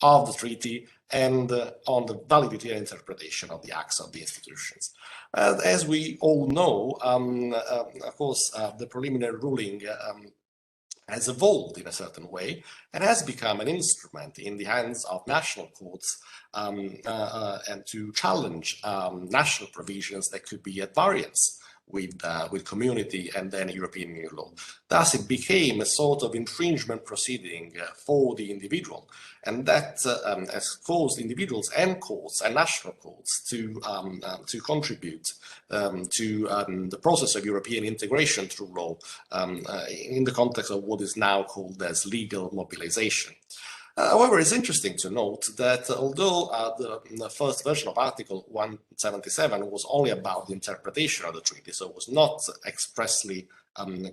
of the treaty and on the validity and interpretation of the acts of the institutions. As we all know, of course, the preliminary ruling has evolved in a certain way and has become an instrument in the hands of national courts and to challenge national provisions that could be at variance with community and then European Union law. Thus, it became a sort of infringement proceeding for the individual, and that has caused individuals and courts and national courts to contribute to the process of European integration through law in the context of what is now called as legal mobilization. However, it's interesting to note that although the first version of Article 177 was only about the interpretation of the treaty, so it was not expressly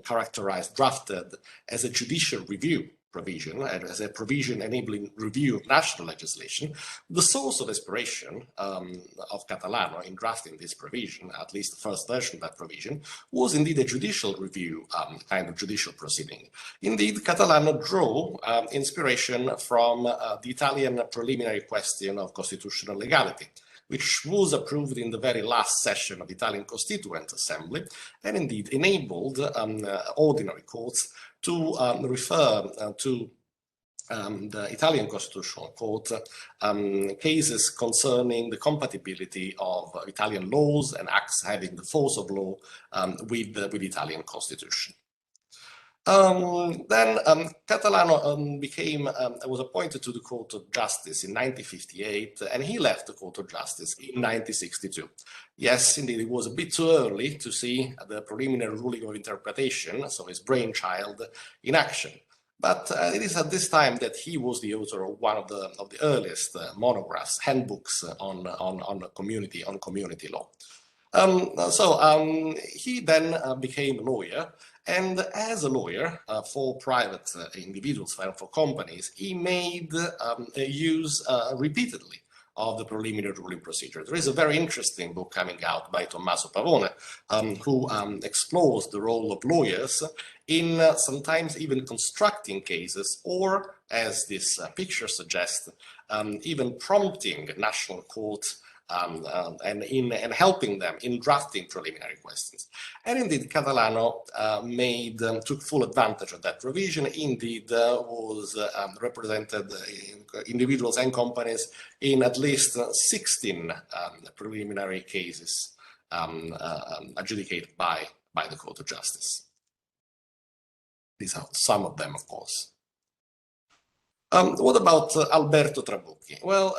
characterized, drafted as a judicial review provision, as a provision enabling review of national legislation, the source of inspiration of Catalano in drafting this provision, at least the first version of that provision, was indeed a judicial review kind of judicial proceeding. Indeed, Catalano drew inspiration from the Italian preliminary question of constitutional legality, which was approved in the very last session of the Italian Constituent Assembly, and indeed enabled ordinary courts to refer to the Italian Constitutional Court cases concerning the compatibility of Italian laws and acts having the force of law with the Italian Constitution. Then Catalano was appointed to the Court of Justice in 1958, and he left the Court of Justice in 1962. Yes, indeed, it was a bit too early to see the preliminary ruling of interpretation, so his brainchild, in action. But it is at this time that he was the author of one of the earliest monographs, handbooks on community law. He then became a lawyer, and as a lawyer for private individuals and for companies, he made use repeatedly of the preliminary ruling procedure. There is a very interesting book coming out by Tommaso Pavone, who explores the role of lawyers in sometimes even constructing cases, or, as this picture suggests, even prompting national courts and helping them in drafting preliminary questions. And indeed, Catalano took full advantage of that provision. Indeed, was represented individuals and companies in at least 16 preliminary cases adjudicated by the Court of Justice. These are some of them, of course. What about Alberto Trabucchi? Well,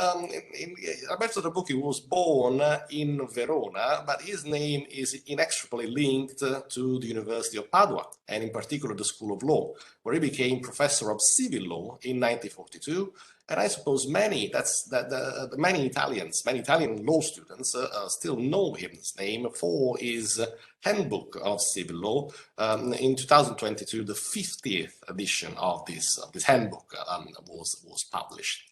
Alberto Trabucchi was born in Verona, but his name is inextricably linked to the University of Padua, and in particular the School of Law, where he became professor of civil law in 1942. And I suppose many Italian law students still know his name for his handbook of civil law. In 2022, the 50th edition of this handbook was published.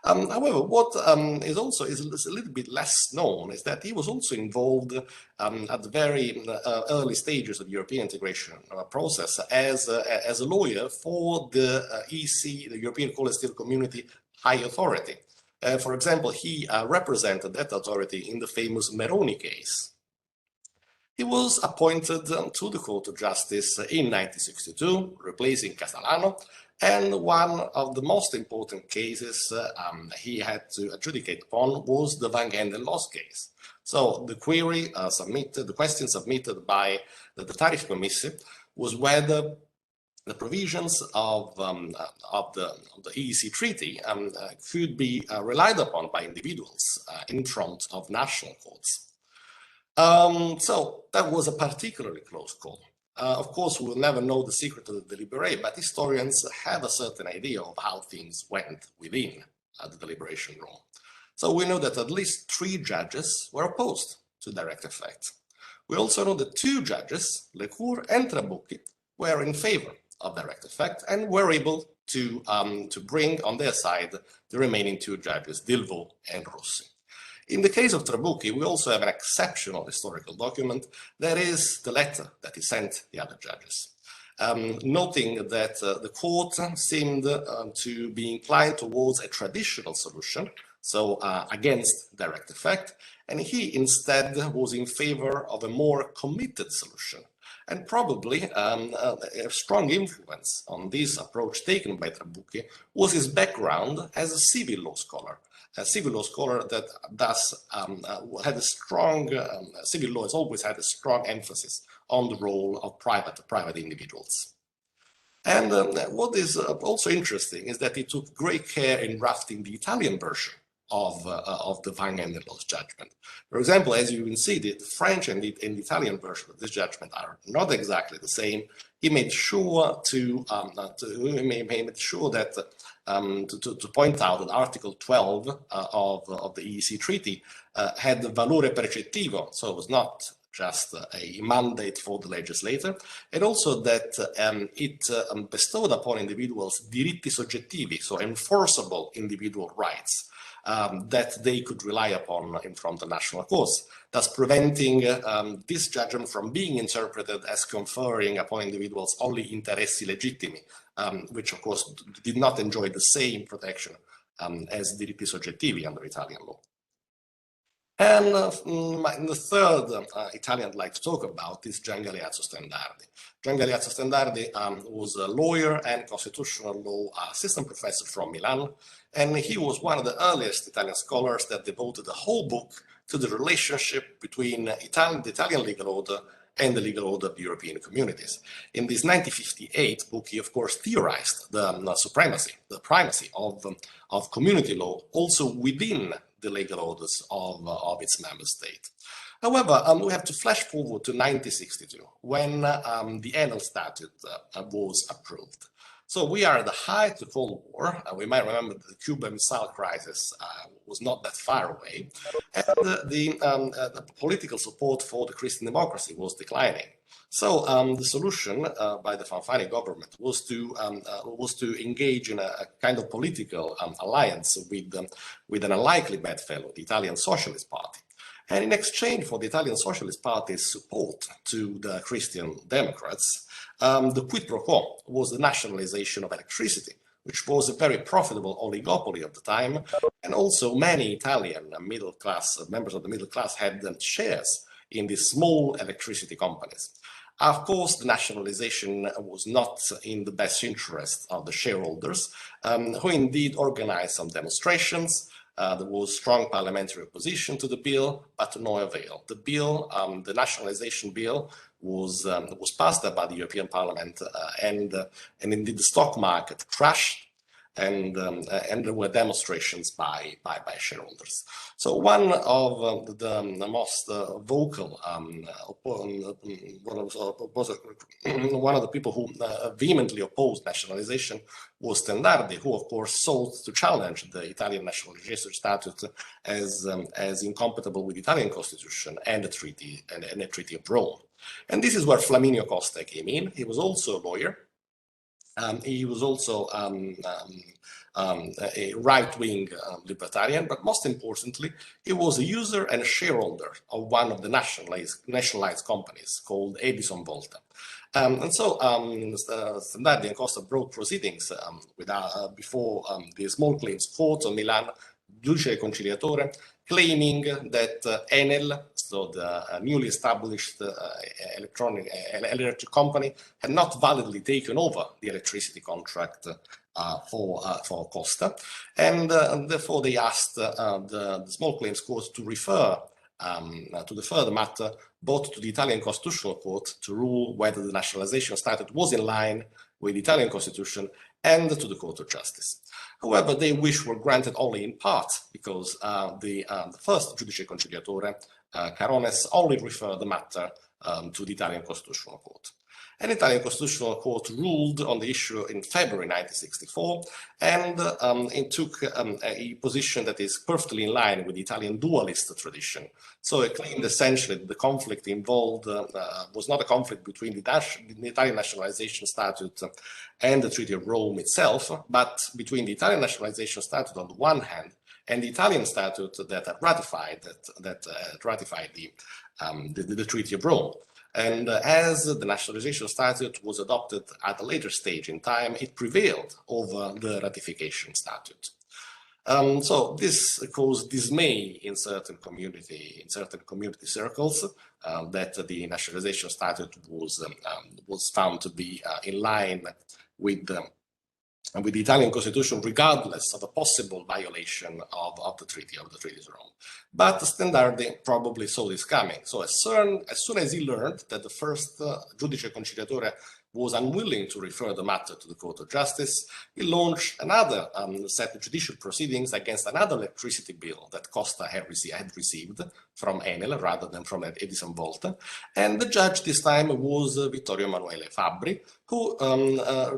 However, what is a little bit less known is that he was also involved at the very early stages of European integration process as a lawyer for the EC, the European Coal and Steel Community High Authority. For example, he represented that authority in the famous Meroni case. He was appointed to the Court of Justice in 1962, replacing Catalano, and one of the most important cases he had to adjudicate upon was the Van Genden loss case. So the question submitted by the Tariff Committee was whether the provisions of the EEC treaty could be relied upon by individuals in front of national courts. So that was a particularly close call. Of course, we will never know the secret of the deliberate, but historians have a certain idea of how things went within the deliberation room. So we know that at least 3 judges were opposed to direct effect. We also know that 2 judges, Lecour and Trabucchi, were in favor of direct effect and were able to bring on their side the remaining 2 judges, Delvaux and Rossi. In the case of Trabucchi, we also have an exceptional historical document, that is the letter that he sent the other judges, noting that the court seemed to be inclined towards a traditional solution, so against direct effect, and he instead was in favor of a more committed solution. And probably a strong influence on this approach taken by Trabucchi was his background as a civil law scholar. A civil law scholar that thus had a strong, civil law has always had a strong emphasis on the role of private individuals. And what is also interesting is that he took great care in drafting the Italian version of the Van Genderloh's judgment. For example, as you can see, the French and the Italian version of this judgment are not exactly the same. He made sure to point out that Article 12 of the EEC treaty had the valore percettivo, so it was not just a mandate for the legislator, and also that it bestowed upon individuals diritti soggettivi, so enforceable individual rights, that they could rely upon in front of national courts, thus preventing this judgment from being interpreted as conferring upon individuals only interessi legittimi, which of course did not enjoy the same protection as diritti soggettivi under Italian law. And the third Italian I'd like to talk about is Gian Galeazzo Stendardi. Gian Galeazzo Stendardi was a lawyer and constitutional law assistant professor from Milan, and he was one of the earliest Italian scholars that devoted a whole book to the relationship between the Italian legal order and the legal order of European communities. In this 1958 book, he of course theorized the primacy of community law also within the legal orders of its member state. However, we have to flash forward to 1962, when the Enel Statute was approved. So we are at the height of the Cold War. We might remember that the Cuban Missile Crisis was not that far away, and the political support for the Christian democracy was declining. So the solution by the Fanfani government was to engage in a kind of political alliance with an unlikely bedfellow, the Italian Socialist Party. And in exchange for the Italian Socialist Party's support to the Christian Democrats, the quid pro quo was the nationalization of electricity, which was a very profitable oligopoly of the time, and also many Italian middle class, members of the middle class had shares in these small electricity companies. Of course, the nationalization was not in the best interest of the shareholders, who indeed organized some demonstrations. There was strong parliamentary opposition to the bill, but to no avail. The bill, the nationalization bill, was passed by the European Parliament, and indeed the stock market crashed, and there were demonstrations by shareholders. So one of the most vocal, one of the people who vehemently opposed nationalization was Stendardi, who of course sought to challenge the Italian National Legislature Statute as incompatible with the Italian Constitution and the Treaty of Rome. And this is where Flaminio Costa came in. He was also a lawyer. He was also a right-wing libertarian, but most importantly, he was a user and a shareholder of one of the nationalized companies called Edison Volta. And so Stendardi and Costa brought proceedings before the Small Claims Court of Milan, Giudice Conciliatore, claiming that Enel, so the newly established electric company, had not validly taken over the electricity contract for Costa, and therefore they asked the Small Claims Court to defer the matter both to the Italian Constitutional Court to rule whether the nationalization statute was in line with the Italian Constitution and to the Court of Justice. However, their wish were granted only in part because the first Giudice Conciliatore, Carones, only referred the matter to the Italian Constitutional Court. An Italian Constitutional Court ruled on the issue in February 1964, and it took a position that is perfectly in line with the Italian dualist tradition. So it claimed essentially that the conflict involved was not a conflict between the Italian Nationalization Statute and the Treaty of Rome itself, but between the Italian Nationalization Statute on the one hand and the Italian statute that ratified the Treaty of Rome. And as the nationalization statute was adopted at a later stage in time, it prevailed over the ratification statute. So this caused dismay in certain community circles that the nationalization statute was found to be in line with the Italian Constitution, regardless of a possible violation of the Treaty of Rome. But Stendardi probably saw this coming. So as soon as he learned that the first Giudice Conciliatore was unwilling to refer the matter to the Court of Justice, he launched another set of judicial proceedings against another electricity bill that Costa had received from Enel rather than from Edison Volta. And the judge this time was Vittorio Emanuele Fabbri, who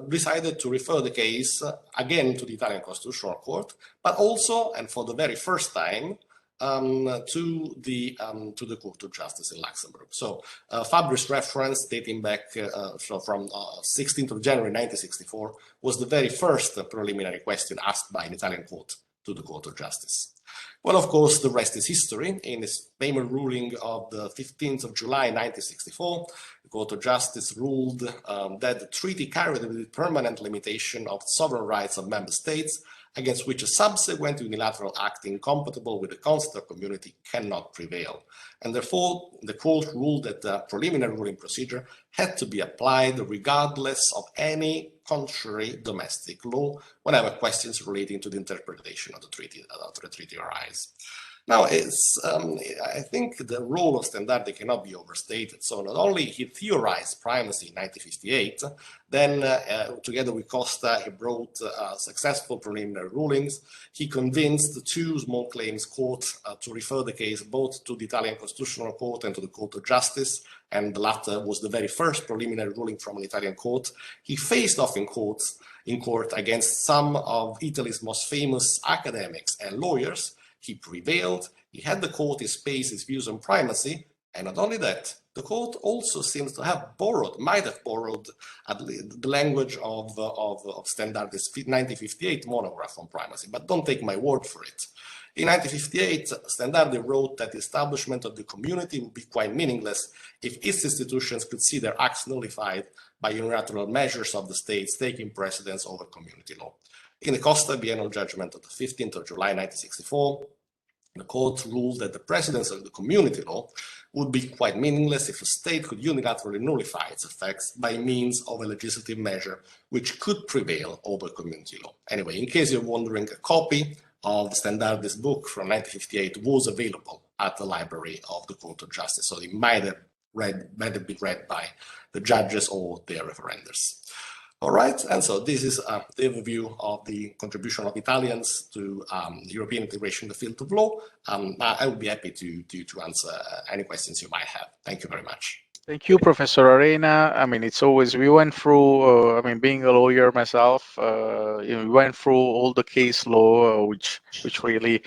decided to refer the case again to the Italian Constitutional Court, but also, and for the very first time, to the Court of Justice in Luxembourg. So Fabri's reference dating back from 16th of January 1964 was the very first preliminary question asked by an Italian court to the Court of Justice. Well, of course, the rest is history. In its famous ruling of the 15th of July 1964, the Court of Justice ruled that the treaty carried a permanent limitation of sovereign rights of member states, against which a subsequent unilateral act incompatible with the consular community cannot prevail. And therefore, the court ruled that the preliminary ruling procedure had to be applied regardless of any contrary domestic law whenever questions relating to the interpretation of the treaty arise. Now, I think the role of Stendardi cannot be overstated. So not only he theorized primacy in 1958, then together with Costa, he brought successful preliminary rulings. He convinced the two small claims courts to refer the case both to the Italian Constitutional Court and to the Court of Justice, and the latter was the very first preliminary ruling from an Italian court. He faced off in court against some of Italy's most famous academics and lawyers. He prevailed. He had the court space his views on primacy, and not only that, the court also seems to have might have borrowed the language of Stendardi's 1958 monograph on primacy, but don't take my word for it. In 1958, Stendardi wrote that the establishment of the community would be quite meaningless if its institutions could see their acts nullified by unilateral measures of the states taking precedence over community law. In the Costa biennial judgment of the 15th of July 1964, the court ruled that the precedence of the community law would be quite meaningless if a state could unilaterally nullify its effects by means of a legislative measure which could prevail over community law. Anyway, in case you're wondering, a copy of Stendardi's book from 1958 was available at the library of the Court of Justice, so it might have been read by the judges or their referendars. All right, and so this is the overview of the contribution of Italians to European integration in the field of law. I would be happy to answer any questions you might have. Thank you very much. Thank you, Professor Arena. I mean, it's always, we went through, being a lawyer myself, we went through all the case law, which really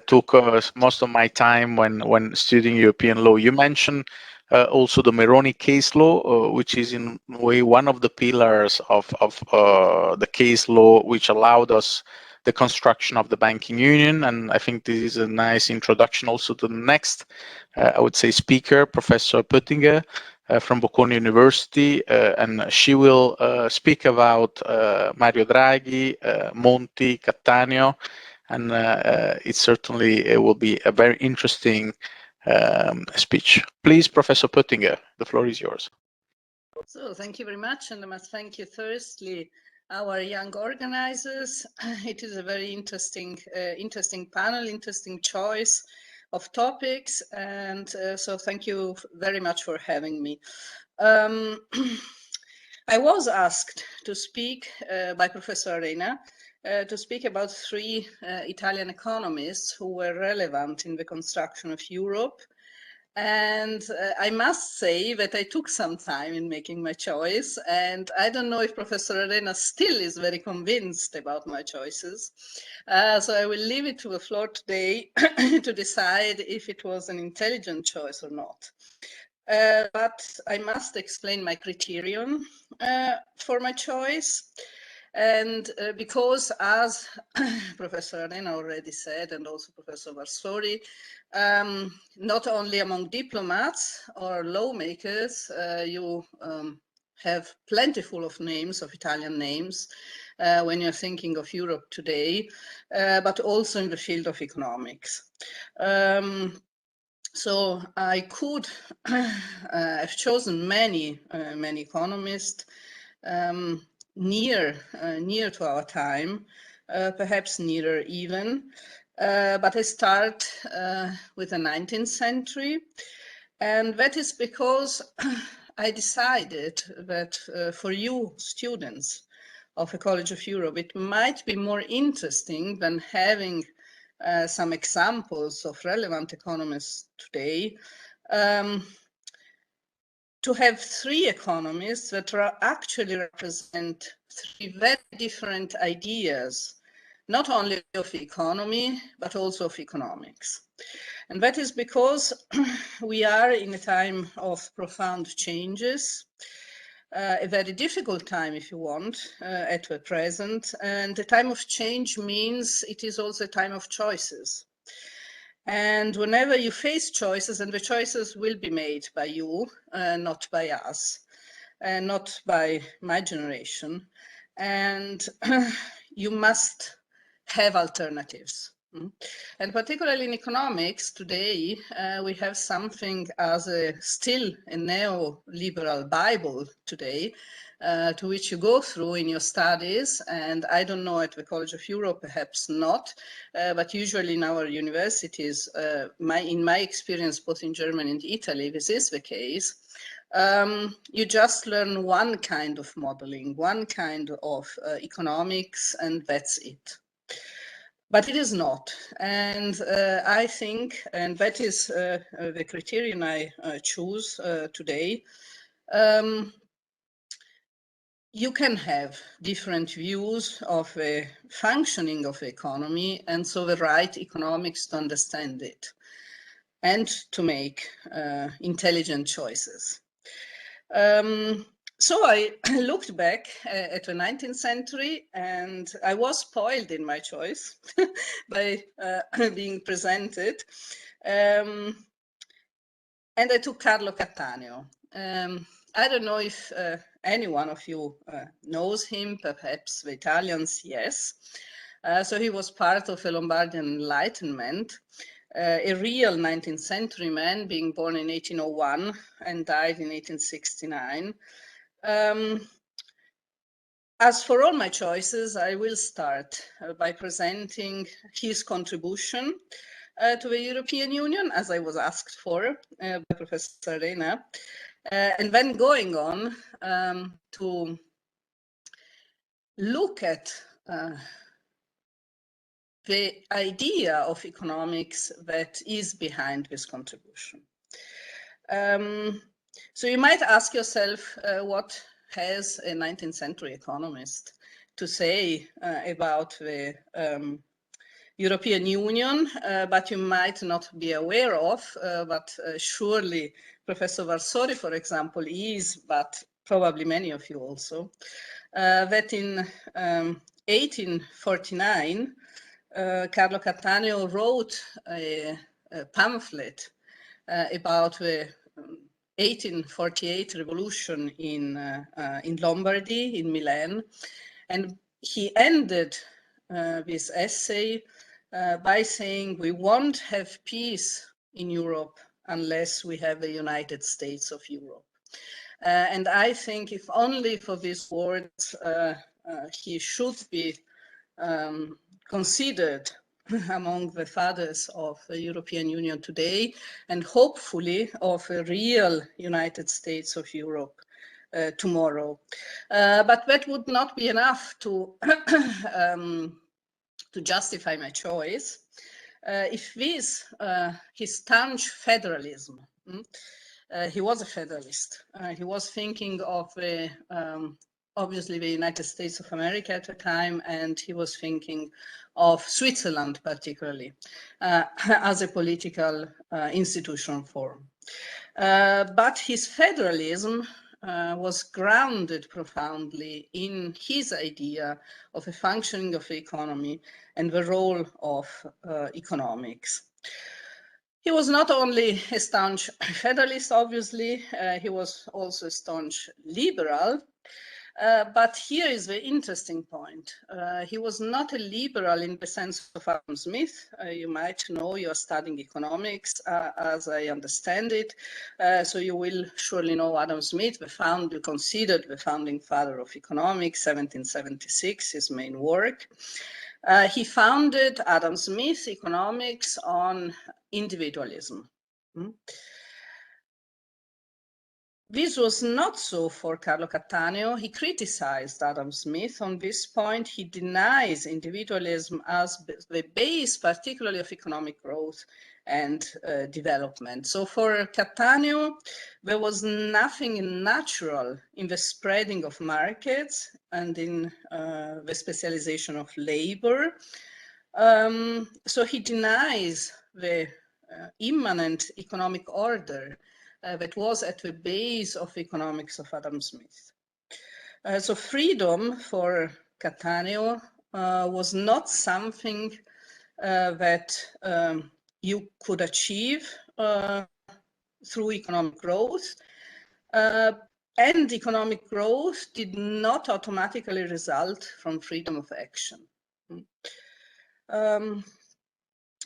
took most of my time when studying European law. You mentioned also the Meroni case law, which is in a way one of the pillars of the case law, which allowed us the construction of the banking union. And I think this is a nice introduction also to the next, I would say, speaker, Professor Poettinger from Bocconi University, and she will speak about Mario Draghi, Monti, Cattaneo, and it will be a very interesting speech. Please, Professor Poettinger, the floor is yours. So thank you very much, and I must thank you firstly our young organizers. It is a very interesting panel, interesting choice of topics, and so thank you very much for having me. I was asked to speak by Professor Arena to speak about 3 Italian economists who were relevant in the construction of Europe. And I must say that I took some time in making my choice, and I don't know if Professor Arena still is very convinced about my choices. So I will leave it to the floor today to decide if it was an intelligent choice or not. But I must explain my criterion for my choice. And because, as Professor Arena already said, and also Professor Varsori, not only among diplomats or lawmakers, you have plentiful of names, of Italian names, when you're thinking of Europe today, but also in the field of economics. So I could have chosen many economists near to our time, perhaps nearer even. But I start with the 19th century, and that is because I decided that for you students of the College of Europe, it might be more interesting than having some examples of relevant economists today, to have 3 economists that actually represent 3 very different ideas, not only of economy, but also of economics. And that is because we are in a time of profound changes, a very difficult time, if you want, at the present. And a time of change means it is also a time of choices. And whenever you face choices, and the choices will be made by you, not by us, not by my generation, and you must have alternatives. And particularly in economics today, we have something as still a neoliberal Bible today, to which you go through in your studies. And I don't know, at the College of Europe, perhaps not, but usually in our universities, in my experience, both in Germany and Italy, this is the case. You just learn one kind of modeling, one kind of economics, and that's it. But it is not. And I think, and that is the criterion I choose today, you can have different views of the functioning of the economy, and so the right economics to understand it and to make intelligent choices. So I looked back at the 19th century, and I was spoiled in my choice by being presented. And I took Carlo Cattaneo. I don't know if any one of you knows him, perhaps the Italians, yes. So he was part of the Lombardian Enlightenment, a real 19th century man, being born in 1801 and died in 1869. As for all my choices, I will start by presenting his contribution to the European Union, as I was asked for by Professor Arena, and then going on to look at the idea of economics that is behind this contribution. So you might ask yourself, what has a 19th century economist to say about the European Union, but you might not be aware of, but surely Professor Varsori, for example, is, but probably many of you also, that in 1849, Carlo Cattaneo wrote a pamphlet about the 1848 revolution in Lombardy, in Milan, and he ended this essay by saying, we won't have peace in Europe unless we have a United States of Europe. And I think if only for these words, he should be considered among the fathers of the European Union today, and hopefully of a real United States of Europe tomorrow. But that would not be enough to to justify my choice. If this, his staunch federalism, he was a federalist. He was thinking of obviously the United States of America at the time, and he was thinking of Switzerland particularly as a political institutional form. But his federalism was grounded profoundly in his idea of a functioning of the economy and the role of economics. He was not only a staunch federalist, obviously, he was also a staunch liberal. But here is the interesting point. He was not a liberal in the sense of Adam Smith. You might know, you're studying economics, as I understand it. So you will surely know Adam Smith, considered the founding father of economics, 1776, his main work. He founded Adam Smith economics on individualism. This was not so for Carlo Cattaneo. He criticized Adam Smith on this point. He denies individualism as the base, particularly of economic growth and development. So for Cattaneo, there was nothing natural in the spreading of markets and in the specialization of labor. So he denies the immanent economic order that was at the base of economics of Adam Smith. So freedom for Cattaneo was not something that you could achieve through economic growth, and economic growth did not automatically result from freedom of action.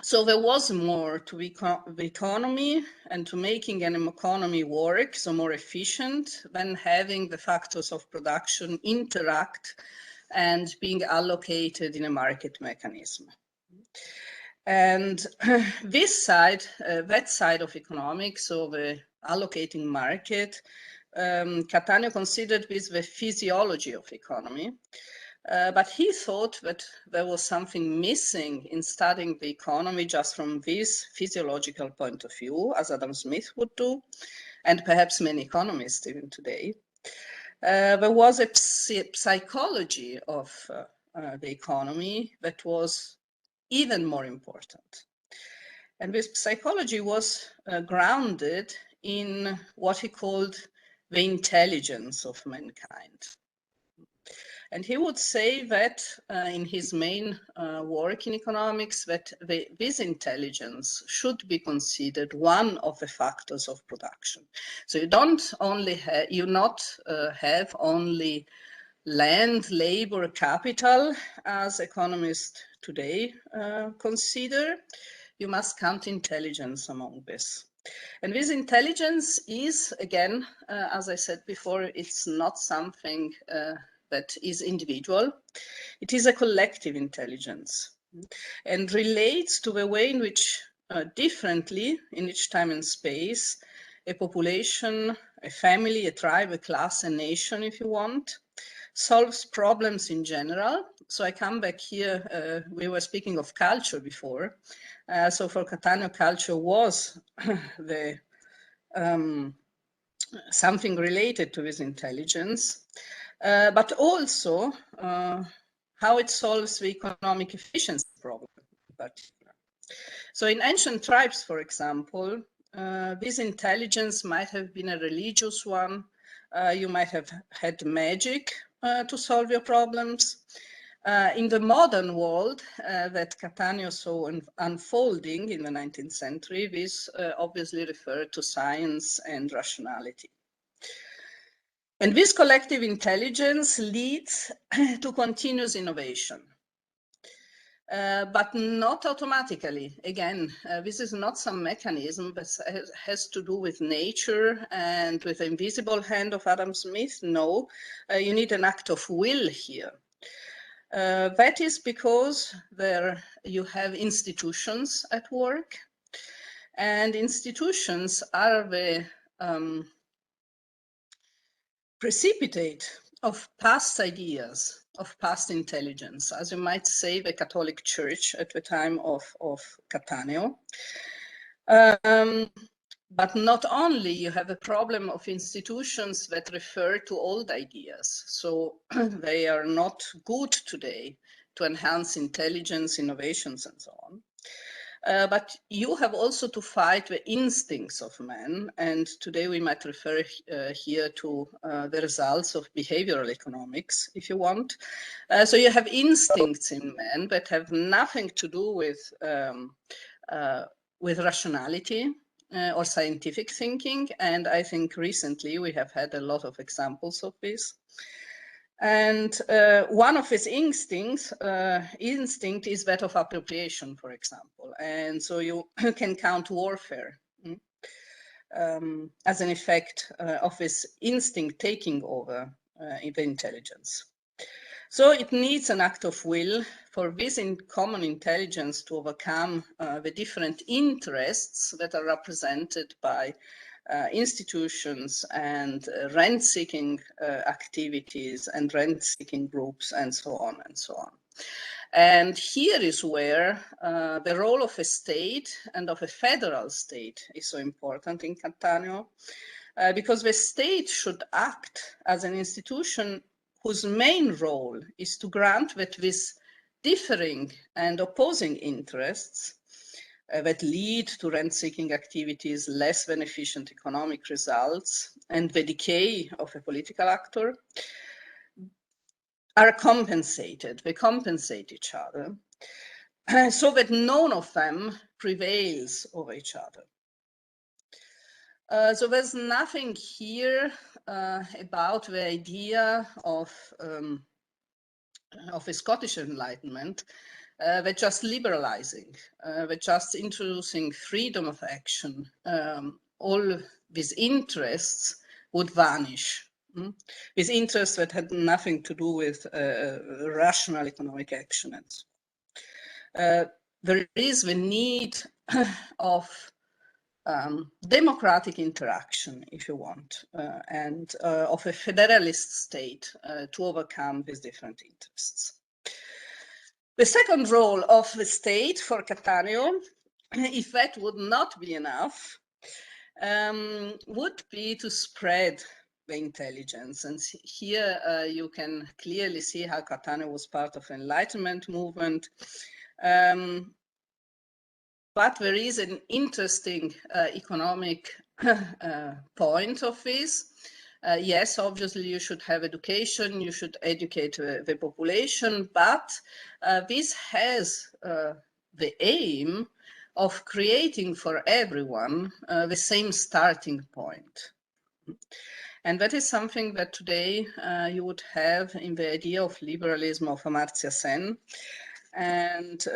So there was more to the economy and to making an economy work, so more efficient, than having the factors of production interact and being allocated in a market mechanism. And this side, that side of economics, so the allocating market, Cattaneo considered this the physiology of economy. But he thought that there was something missing in studying the economy just from this physiological point of view, as Adam Smith would do, and perhaps many economists even today. There was a psychology of the economy that was even more important. And this psychology was grounded in what he called the intelligence of mankind. And he would say that in his main work in economics, that this intelligence should be considered one of the factors of production. So you don't only have only land, labor, capital, as economists today consider. You must count intelligence among this. And this intelligence is, again, as I said before, it's not something that is individual. It is a collective intelligence and relates to the way in which differently in each time and space, a population, a family, a tribe, a class, a nation, if you want, solves problems in general. So I come back here, we were speaking of culture before. So for Cattaneo, culture was the something related to this intelligence. But also how it solves the economic efficiency problem in particular. So in ancient tribes, for example, this intelligence might have been a religious one. You might have had magic to solve your problems. In the modern world that Cattaneo saw unfolding in the 19th century, this obviously referred to science and rationality. And this collective intelligence leads to continuous innovation, but not automatically. Again, this is not some mechanism that has to do with nature and with the invisible hand of Adam Smith. No, you need an act of will here. That is because there you have institutions at work, and institutions are the precipitate of past ideas, of past intelligence, as you might say, the Catholic Church at the time of Cattaneo. But not only you have a problem of institutions that refer to old ideas, so they are not good today to enhance intelligence, innovations, and so on. But you have also to fight the instincts of man, and today we might refer here to the results of behavioral economics, if you want. So you have instincts in man that have nothing to do with rationality or scientific thinking, and I think recently we have had a lot of examples of this. And one of his instinct is that of appropriation, for example. And so you can count warfare as an effect of his instinct taking over the intelligence. So it needs an act of will for this common intelligence to overcome the different interests that are represented by institutions and rent-seeking activities and rent-seeking groups and so on and so on. And here is where the role of a state and of a federal state is so important in Cattaneo, because the state should act as an institution whose main role is to grant that these differing and opposing interests that lead to rent-seeking activities, less than efficient economic results, and the decay of a political actor are compensated. They compensate each other so that none of them prevails over each other. So there's nothing here about the idea of a Scottish Enlightenment that just liberalizing, that just introducing freedom of action. All these interests would vanish. These interests that had nothing to do with rational economic action. There is the need of democratic interaction, if you want, and of a federalist state to overcome these different interests. The second role of the state for Cattaneo, if that would not be enough, would be to spread the intelligence. And here you can clearly see how Cattaneo was part of the Enlightenment movement. But there is an interesting economic point of this. Yes, obviously you should have education, you should educate the population, but this has the aim of creating for everyone the same starting point. And that is something that today you would have in the idea of liberalism of Amartya Sen. And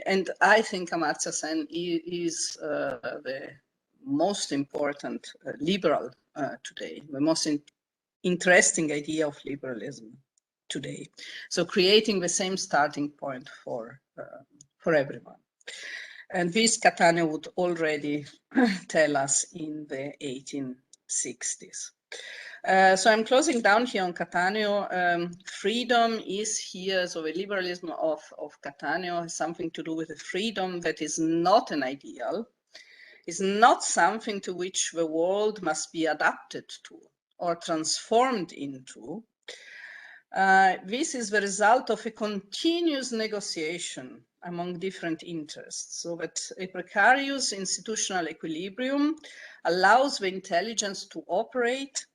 and I think Amartya Sen is the most important liberal today, the most interesting idea of liberalism today. So creating the same starting point for everyone. And this Cattaneo would already tell us in the 1860s. So I'm closing down here on Cattaneo. Freedom is here, so the liberalism of Cattaneo has something to do with a freedom that is not an ideal, is not something to which the world must be adapted to or transformed into. This is the result of a continuous negotiation among different interests, so that a precarious institutional equilibrium allows the intelligence to operate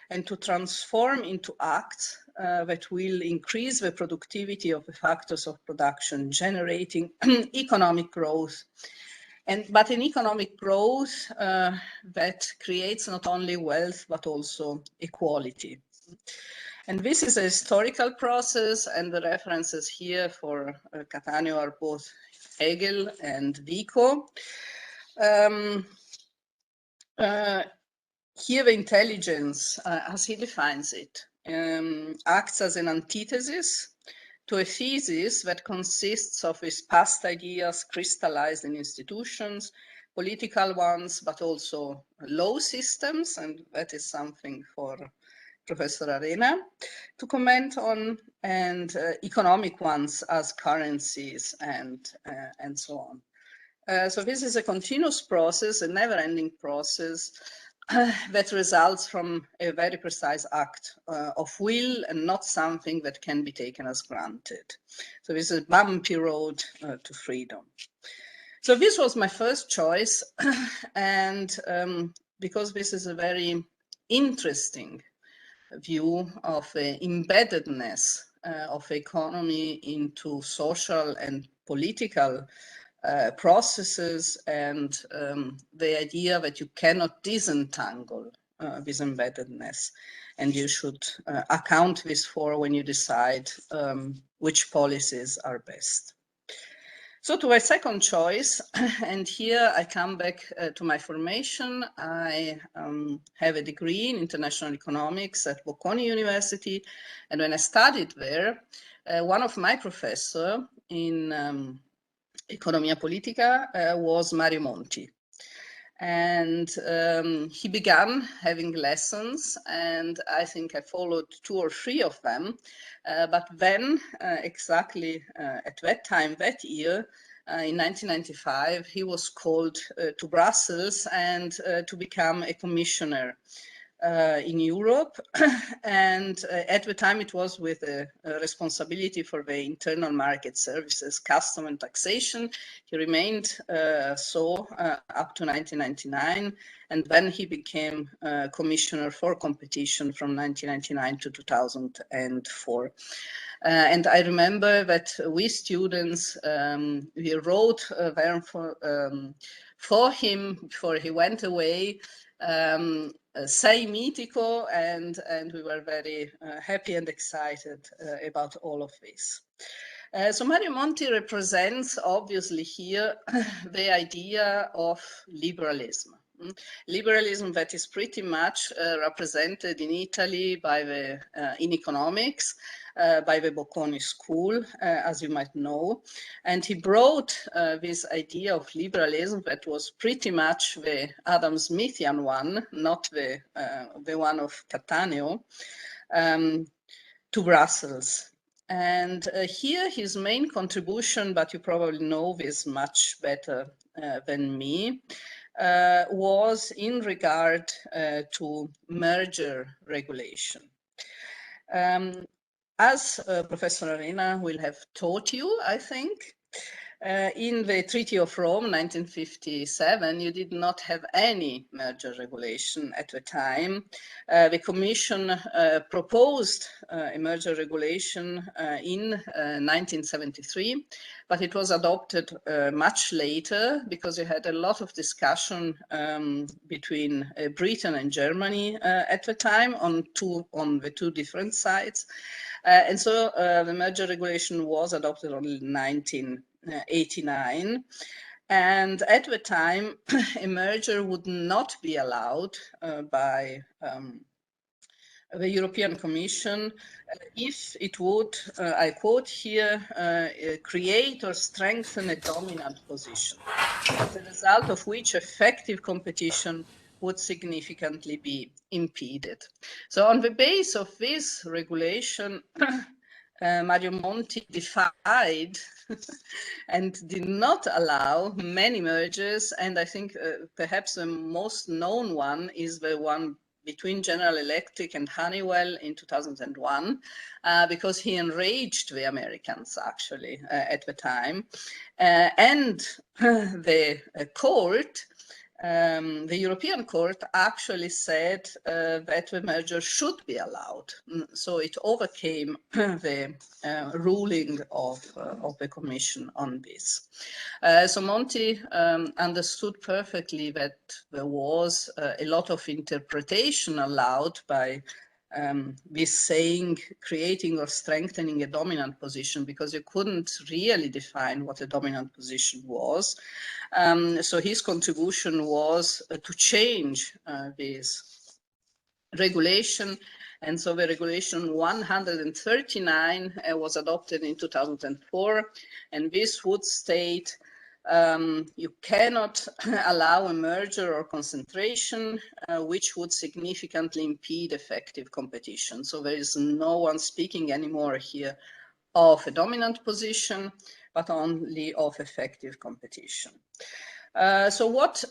and to transform into acts that will increase the productivity of the factors of production, generating economic growth. But an economic growth that creates not only wealth, but also equality. And this is a historical process, and the references here for Cattaneo are both Hegel and Vico. Here the intelligence, as he defines it, acts as an antithesis to a thesis that consists of his past ideas crystallized in institutions, political ones, but also law systems, and that is something for Professor Arena to comment on, and economic ones as currencies and so on. So this is a continuous process, a never-ending process that results from a very precise act of will and not something that can be taken as granted. So this is a bumpy road to freedom. So this was my first choice, and because this is a very interesting view of embeddedness of economy into social and political processes, and the idea that you cannot disentangle this embeddedness, and you should account this for when you decide which policies are best. So to my second choice, and here I come back to my formation. I have a degree in international economics at Bocconi University, and when I studied there, one of my professors in Economia Politica was Mario Monti. And he began having lessons, and I think I followed 2 or 3 of them. But then, exactly at that time, that year, in 1995, he was called to Brussels and to become a commissioner in Europe. And at the time it was with a responsibility for the internal market services, custom and taxation. He remained so up to 1999, and then he became commissioner for competition from 1999 to 2004. And I remember that we students, we wrote for him before he went away, Sei mitico, and we were very happy and excited about all of this. So Mario Monti represents, obviously here, the idea of liberalism. Liberalism that is pretty much represented in Italy by the, in economics, by the Bocconi School, as you might know. And he brought this idea of liberalism that was pretty much the Adam Smithian one, not the one of Cattaneo, to Brussels. And here his main contribution, but you probably know this much better than me, was in regard to merger regulation. As Professor Arena will have taught you, I think, in the Treaty of Rome, 1957, you did not have any merger regulation at the time. The Commission proposed a merger regulation in 1973, but it was adopted much later because you had a lot of discussion between Britain and Germany at the time on the 2 different sides. And so the merger regulation was adopted only in 1989. And at the time, a merger would not be allowed by the European Commission if it would, I quote here, create or strengthen a dominant position, as a result of which effective competition would significantly be impeded. So on the basis of this regulation, Mario Monti defied and did not allow many mergers, and I think perhaps the most known one is the one between General Electric and Honeywell in 2001, because he enraged the Americans actually at the time. And the court, the European Court actually said that the merger should be allowed. So it overcame the ruling of the Commission on this. So Monti understood perfectly that there was a lot of interpretation allowed by this saying, creating or strengthening a dominant position, because you couldn't really define what a dominant position was. So his contribution was to change this regulation. And so the regulation 139 was adopted in 2004. And this would state You cannot allow a merger or concentration which would significantly impede effective competition. So there is no one speaking anymore here of a dominant position, but only of effective competition. So what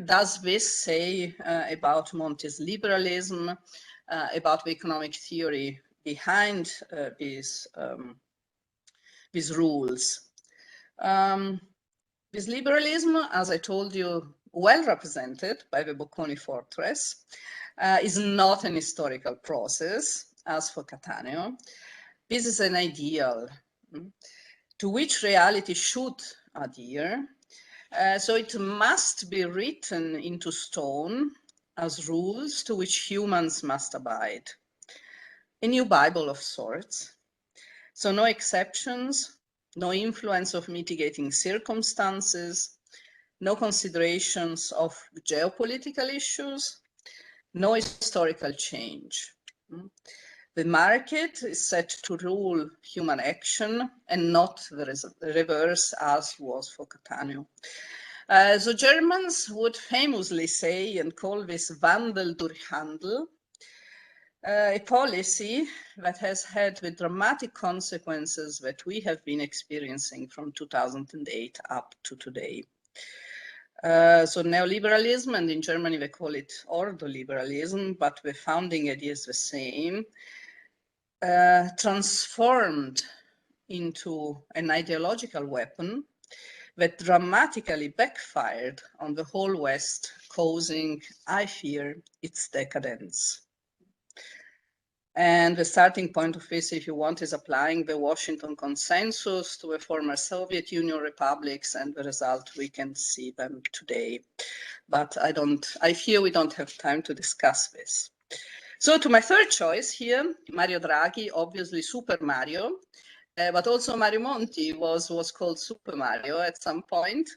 does this say about Monti's liberalism, about the economic theory behind these rules? This liberalism, as I told you, well represented by the Bocconi Fortress, is not an historical process, as for Cattaneo. This is an ideal to which reality should adhere. So it must be written into stone as rules to which humans must abide. A new Bible of sorts. So no exceptions, no influence of mitigating circumstances, no considerations of geopolitical issues, no historical change. The market is set to rule human action and not the reverse, as was for Cattaneo. So Germans would famously say and call this Wandel durch Handel, a policy that has had the dramatic consequences that we have been experiencing from 2008 up to today. So neoliberalism, and in Germany they call it ordoliberalism, but the founding idea is the same, transformed into an ideological weapon that dramatically backfired on the whole West, causing, I fear, its decadence. And the starting point of this, if you want, is applying the Washington Consensus to the former Soviet Union republics, and the result, we can see them today. But I fear we don't have time to discuss this. So to my third choice here, Mario Draghi, obviously Super Mario, but also Mario Monti was called Super Mario at some point.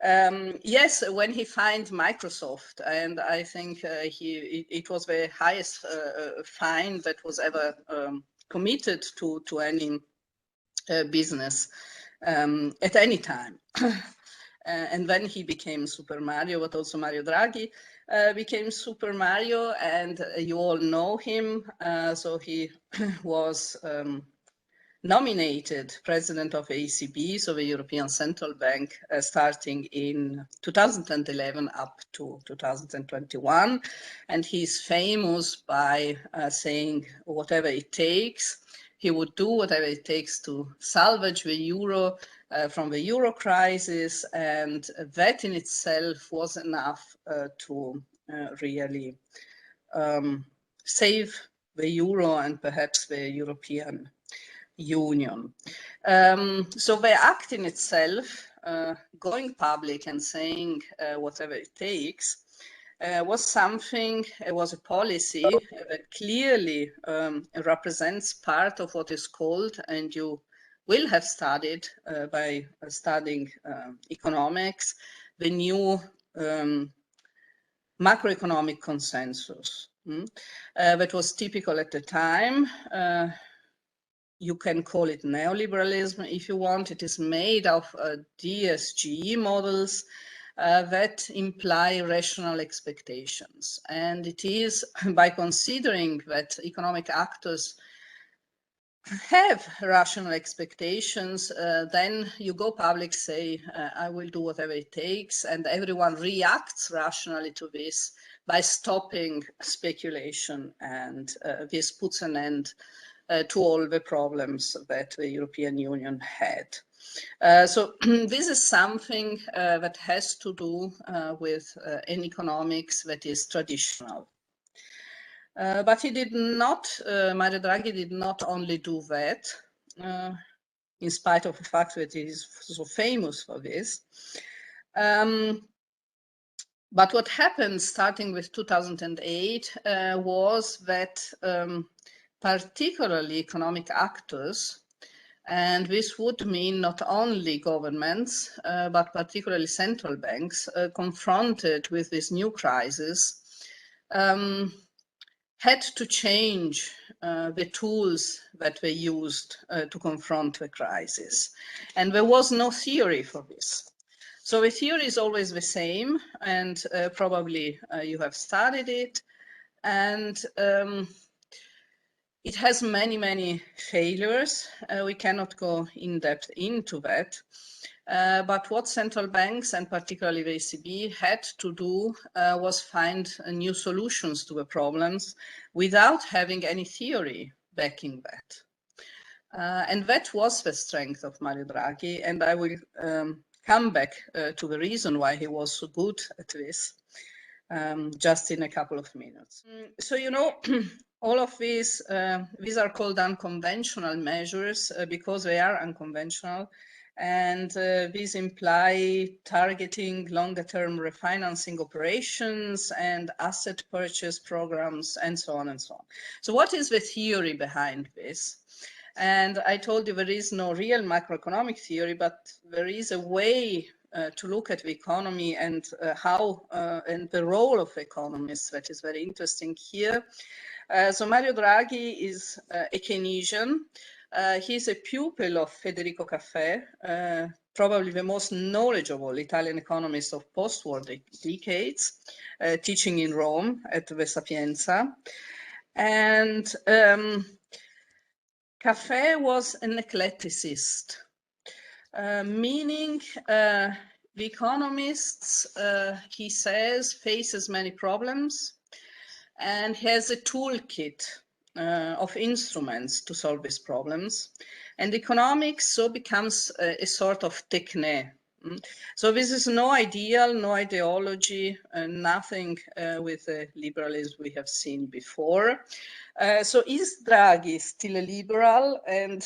Yes, when he found Microsoft, and I think it was the highest fine that was ever committed to any business at any time. And then he became Super Mario, but also Mario Draghi became Super Mario, and you all know him. So he was nominated president of ECB, so the European Central Bank, starting in 2011 up to 2021. And he's famous by saying whatever it takes. He would do whatever it takes to salvage the euro from the euro crisis, and that in itself was enough to really save the euro and perhaps the European Union. So the act in itself, going public and saying whatever it takes, was a policy that clearly represents part of what is called, and you will have studied by studying economics, the new macroeconomic consensus. That was typical at the time. You can call it neoliberalism if you want. It is made of DSGE models that imply rational expectations. And it is by considering that economic actors have rational expectations, then you go public, say, I will do whatever it takes, and everyone reacts rationally to this by stopping speculation, and this puts an end to all the problems that the European Union had. So this is something that has to do with an economics that is traditional. But he did not, Mario Draghi did not only do that, in spite of the fact that he is so famous for this. But what happened starting with 2008 was that particularly economic actors, and this would mean not only governments, but particularly central banks, confronted with this new crisis, had to change the tools that they used to confront the crisis. And there was no theory for this. So the theory is always the same, and probably you have studied it, and it has many, many failures. We cannot go in depth into that. But what central banks, and particularly the ECB, had to do was find new solutions to the problems without having any theory backing that. And that was the strength of Mario Draghi, and I will come back to the reason why he was so good at this just in a couple of minutes. So, you know, all of these are called unconventional measures because they are unconventional, and these imply targeting longer-term refinancing operations and asset purchase programs and so on and so on. So what is the theory behind this? And I told you there is no real macroeconomic theory, but there is a way to look at the economy and how and the role of economists that is very interesting here. So Mario Draghi is a Keynesian. He's a pupil of Federico Caffè, probably the most knowledgeable Italian economist of post-war decades, teaching in Rome at the Sapienza. And Caffè was an eclecticist, meaning the economists, he says, faces many problems and has a toolkit of instruments to solve these problems. And economics so becomes a sort of techne. So this is no ideal, no ideology, nothing with the liberalism we have seen before. So is Draghi still a liberal? And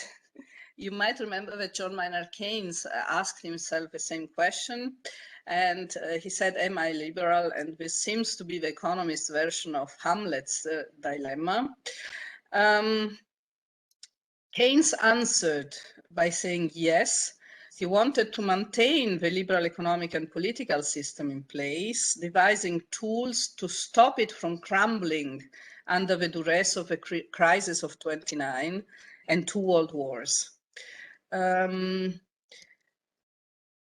you might remember that John Maynard Keynes asked himself the same question. And he said, am I liberal? And this seems to be the economist's version of Hamlet's dilemma. Keynes answered by saying yes. He wanted to maintain the liberal economic and political system in place, devising tools to stop it from crumbling under the duress of the crisis of 29 and 2 world wars.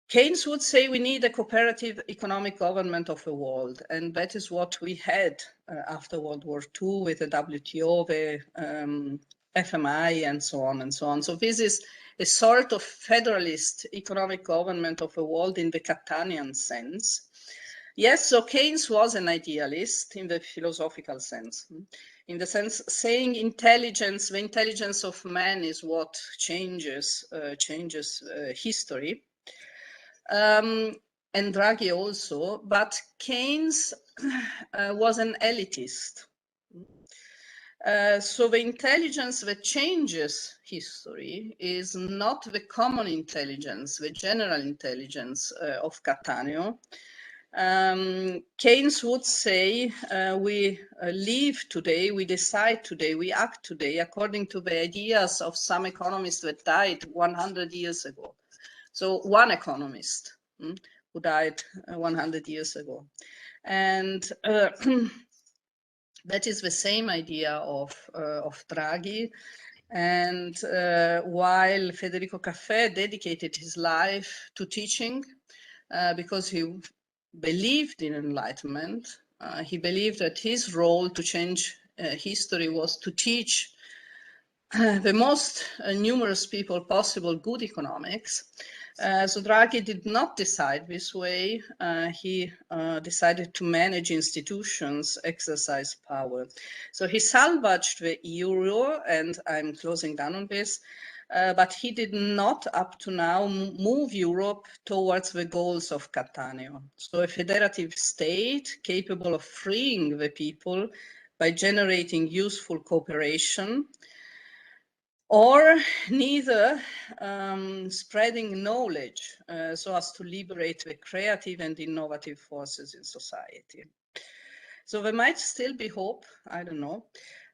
Keynes would say we need a cooperative economic government of the world, and that is what we had after World War II with the WTO, the FMI, and so on and so on. So this is a sort of federalist economic government of the world in the Catanian sense. Yes, so Keynes was an idealist in the philosophical sense, in the sense saying intelligence, the intelligence of man is what changes history. And Draghi also, but Keynes was an elitist. So the intelligence that changes history is not the common intelligence, the general intelligence of Cattaneo. Keynes would say we live today, we decide today, we act today according to the ideas of some economists that died 100 years ago. So one economist who died 100 years ago. And that is the same idea of Draghi. And while Federico Caffè dedicated his life to teaching because he believed in enlightenment, he believed that his role to change history was to teach the most numerous people possible good economics. So Draghi did not decide this way. He decided to manage institutions, exercise power. So he salvaged the euro, and I'm closing down on this, but he did not up to now move Europe towards the goals of Cattaneo. So a federative state capable of freeing the people by generating useful cooperation, or neither spreading knowledge so as to liberate the creative and innovative forces in society. So there might still be hope, I don't know,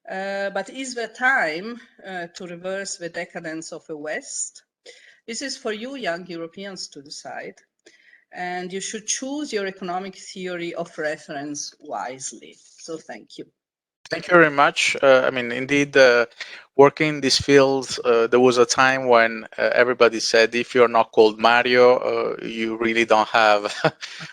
but is there time to reverse the decadence of the West? This is for you young Europeans to decide, and you should choose your economic theory of reference wisely. So thank you. Thank you very much. I mean, indeed, working in these fields, there was a time when everybody said, if you're not called Mario, you really don't have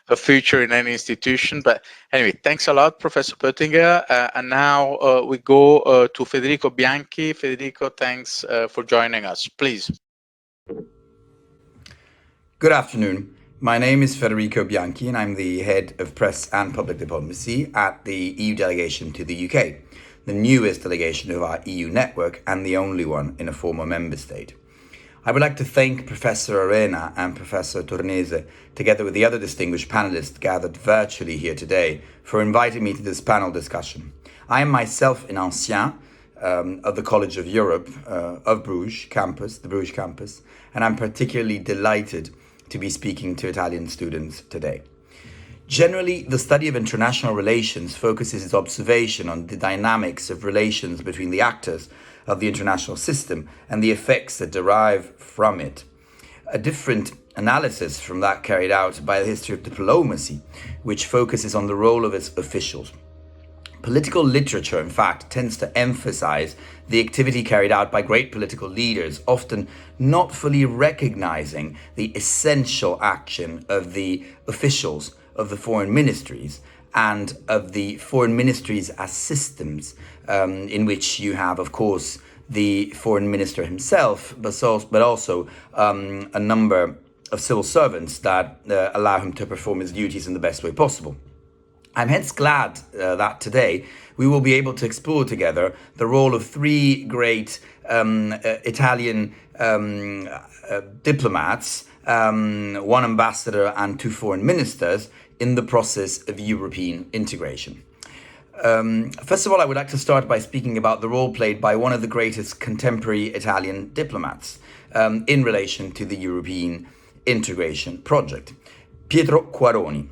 a future in any institution. But anyway, thanks a lot, Professor Poettinger. And now we go to Federico Bianchi. Federico, thanks for joining us. Please. Good afternoon. My name is Federico Bianchi, and I'm the head of press and public diplomacy at the EU delegation to the UK, the newest delegation of our EU network and the only one in a former member state. I would like to thank Professor Arena and Professor Tornese, together with the other distinguished panelists gathered virtually here today, for inviting me to this panel discussion. I am myself an ancien of the College of Europe of Bruges campus, the Bruges campus, and I'm particularly delighted to be speaking to Italian students today. Generally, the study of international relations focuses its observation on the dynamics of relations between the actors of the international system and the effects that derive from it. A different analysis from that carried out by the history of diplomacy, which focuses on the role of its officials. Political literature, in fact, tends to emphasize the activity carried out by great political leaders, often not fully recognizing the essential action of the officials of the foreign ministries and of the foreign ministries as systems, in which you have, of course, the foreign minister himself, but also a number of civil servants that allow him to perform his duties in the best way possible. I'm hence glad that today we will be able to explore together the role of three great Italian diplomats, one ambassador and two foreign ministers, in the process of European integration. First of all, I would like to start by speaking about the role played by one of the greatest contemporary Italian diplomats in relation to the European integration project, Pietro Quaroni.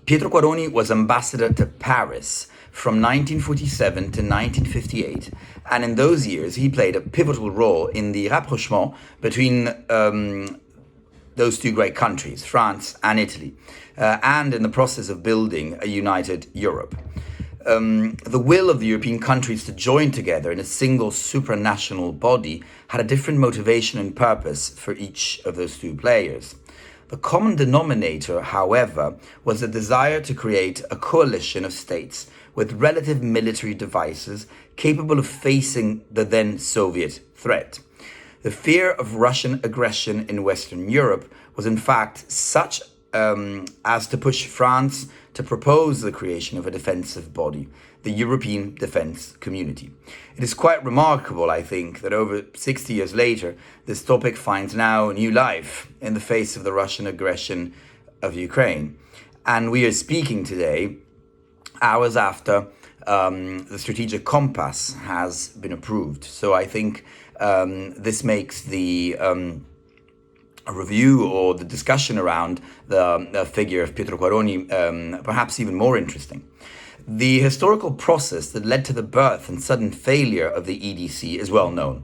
Pietro Quaroni was ambassador to Paris from 1947 to 1958, and in those years he played a pivotal role in the rapprochement between those two great countries, France and Italy, and in the process of building a united Europe. The will of the European countries to join together in a single supranational body had a different motivation and purpose for each of those two players. The common denominator, however, was a desire to create a coalition of states with relative military devices capable of facing the then Soviet threat. The fear of Russian aggression in Western Europe was in fact such as to push France to propose the creation of a defensive body, the European Defence Community. It is quite remarkable, I think, that over 60 years later, this topic finds now new life in the face of the Russian aggression of Ukraine. And we are speaking today, hours after the strategic compass has been approved. So I think this makes the a review or the discussion around the figure of Pietro Quaroni perhaps even more interesting. The historical process that led to the birth and sudden failure of the EDC is well known,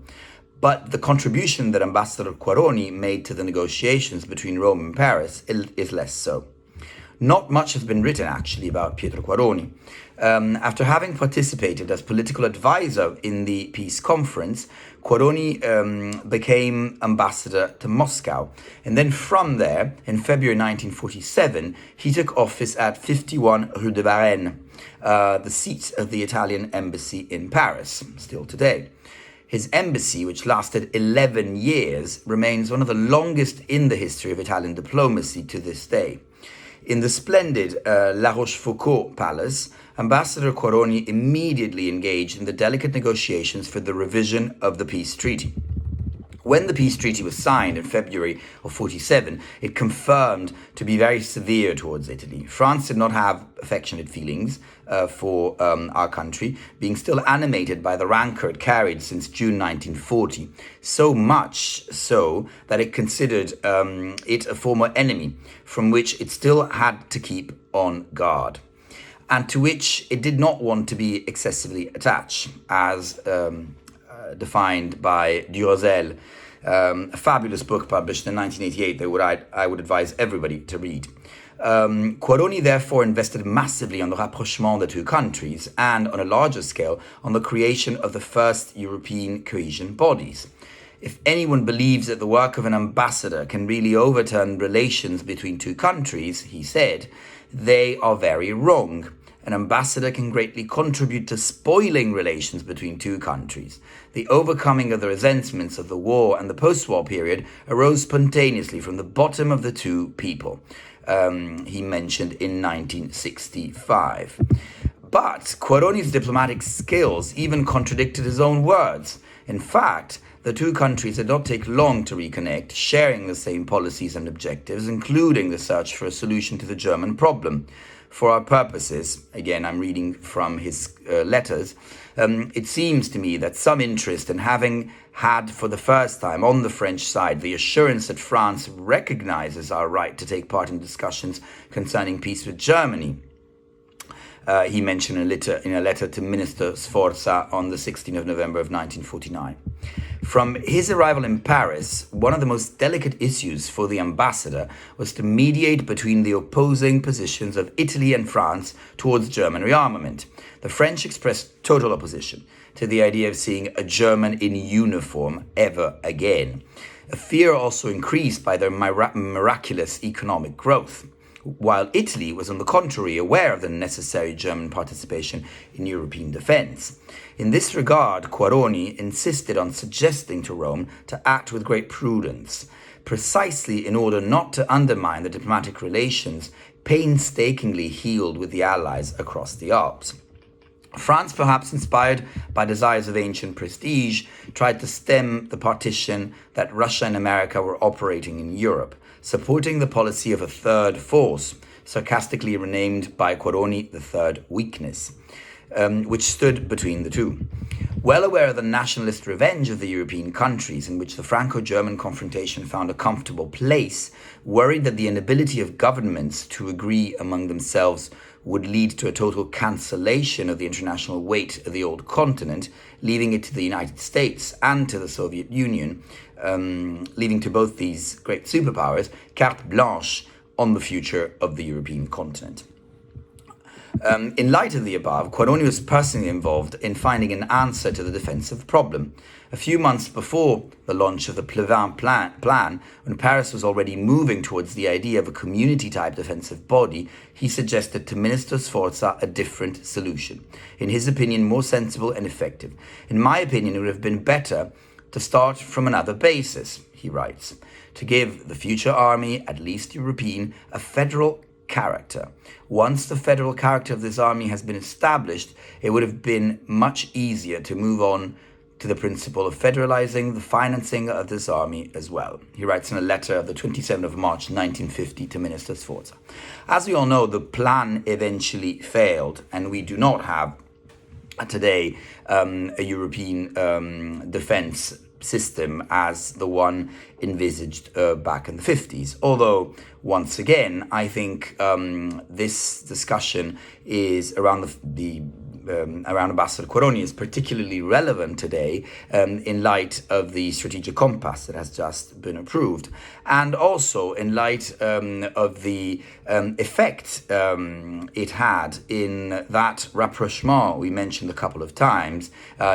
but the contribution that Ambassador Quaroni made to the negotiations between Rome and Paris is less so. Not much has been written actually about Pietro Quaroni. After having participated as political advisor in the peace conference, Quaroni became ambassador to Moscow. And then from there, in February 1947, he took office at 51 Rue de Varenne, the seat of the Italian embassy in Paris, still today. His embassy, which lasted 11 years, remains one of the longest in the history of Italian diplomacy to this day. In the splendid La Rochefoucauld Palace, Ambassador Quaroni immediately engaged in the delicate negotiations for the revision of the peace treaty. When the peace treaty was signed in February of 47, it confirmed to be very severe towards Italy. France did not have affectionate feelings for our country, being still animated by the rancor it carried since June 1940, so much so that it considered it a former enemy from which it still had to keep on guard, and to which it did not want to be excessively attached, as defined by Durosel, a fabulous book published in 1988 that I would advise everybody to read. Quaroni therefore invested massively on the rapprochement of the two countries and, on a larger scale, on the creation of the first European cohesion bodies. If anyone believes that the work of an ambassador can really overturn relations between two countries, he said, they are very wrong. An ambassador can greatly contribute to spoiling relations between two countries. The overcoming of the resentments of the war and the post-war period arose spontaneously from the bottom of the two people. He mentioned in 1965. But Quaroni's diplomatic skills even contradicted his own words. In fact, the two countries did not take long to reconnect, sharing the same policies and objectives, including the search for a solution to the German problem. For our purposes, again, I'm reading from his letters, it seems to me that some interest in having had for the first time on the French side the assurance that France recognizes our right to take part in discussions concerning peace with Germany. He mentioned in a letter to Minister Sforza on the 16th of November of 1949. From his arrival in Paris, one of the most delicate issues for the ambassador was to mediate between the opposing positions of Italy and France towards German rearmament. The French expressed total opposition to the idea of seeing a German in uniform ever again. A fear also increased by their miraculous economic growth, while Italy was on the contrary aware of the necessary German participation in European defense. In this regard, Quaroni insisted on suggesting to Rome to act with great prudence, precisely in order not to undermine the diplomatic relations painstakingly healed with the Allies across the Alps. France, perhaps inspired by desires of ancient prestige, tried to stem the partition that Russia and America were operating in Europe, supporting the policy of a third force, sarcastically renamed by Quaroni the third weakness, which stood between the two. Well aware of the nationalist revenge of the European countries in which the Franco-German confrontation found a comfortable place, worried that the inability of governments to agree among themselves would lead to a total cancellation of the international weight of the old continent, leaving it to the United States and to the Soviet Union, leaving to both these great superpowers carte blanche on the future of the European continent. In light of the above, Quaroni was personally involved in finding an answer to the defensive problem. A few months before the launch of the Plevin plan, when Paris was already moving towards the idea of a community-type defensive body, he suggested to Minister Sforza a different solution. In his opinion, more sensible and effective. In my opinion, it would have been better to start from another basis, he writes, to give the future army, at least European, a federal character. Once the federal character of this army has been established, it would have been much easier to move on to the principle of federalizing the financing of this army as well. He writes in a letter of the 27th of March 1950 to Minister Sforza. As we all know, the plan eventually failed, and we do not have today a European defense system as the one envisaged back in the 50s. Although, once again, I think this discussion is around around Ambassador Quaroni is particularly relevant today in light of the strategic compass that has just been approved, and also in light of the effect it had in that rapprochement we mentioned a couple of times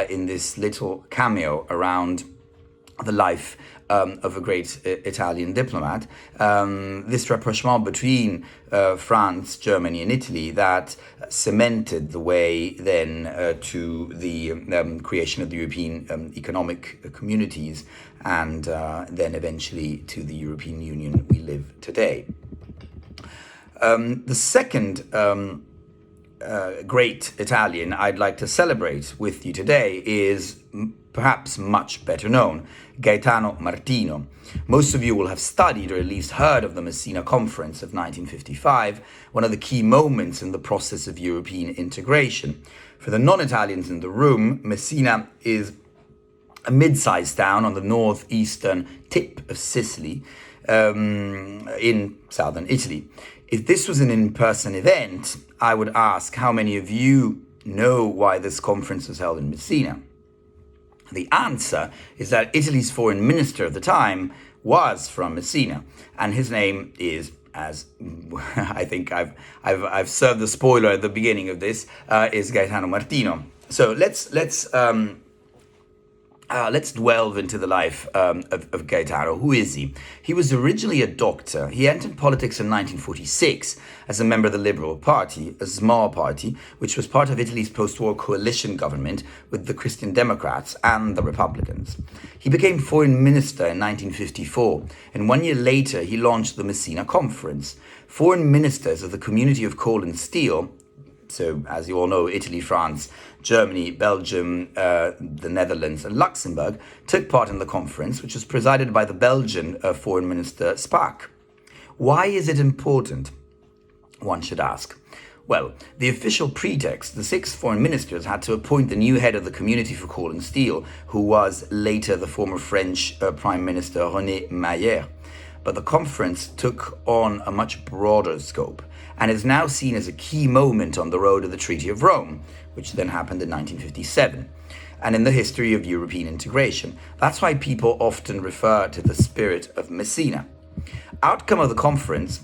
in this little cameo around the life of a great Italian diplomat, this rapprochement between France, Germany and Italy that cemented the way then to the creation of the European economic communities and then eventually to the European Union we live today. The second great Italian I'd like to celebrate with you today is perhaps much better known, Gaetano Martino. Most of you will have studied or at least heard of the Messina Conference of 1955, one of the key moments in the process of European integration. For the non-Italians in the room, Messina is a mid-sized town on the northeastern tip of Sicily in southern Italy. If this was an in-person event, I would ask how many of you know why this conference was held in Messina. The answer is that Italy's foreign minister at the time was from Messina, and his name is as I think I've served the spoiler at the beginning of this, is Gaetano Martino. So let's delve into the life of Gaetano. Who is he? He was originally a doctor. He entered politics in 1946 as a member of the Liberal Party, a small party, which was part of Italy's post-war coalition government with the Christian Democrats and the Republicans. He became foreign minister in 1954, and 1 year later he launched the Messina Conference. Foreign ministers of the Community of Coal and Steel, so as you all know, Italy, France, Germany, Belgium, the Netherlands and Luxembourg, took part in the conference, which was presided by the Belgian Foreign Minister Spaak. Why is it important, one should ask? Well, the official pretext, the 6 foreign ministers had to appoint the new head of the Community for Coal and Steel, who was later the former French Prime Minister René Mayer. But the conference took on a much broader scope and is now seen as a key moment on the road to the Treaty of Rome, which then happened in 1957, and in the history of European integration. That's why people often refer to the spirit of Messina. Outcome of the conference,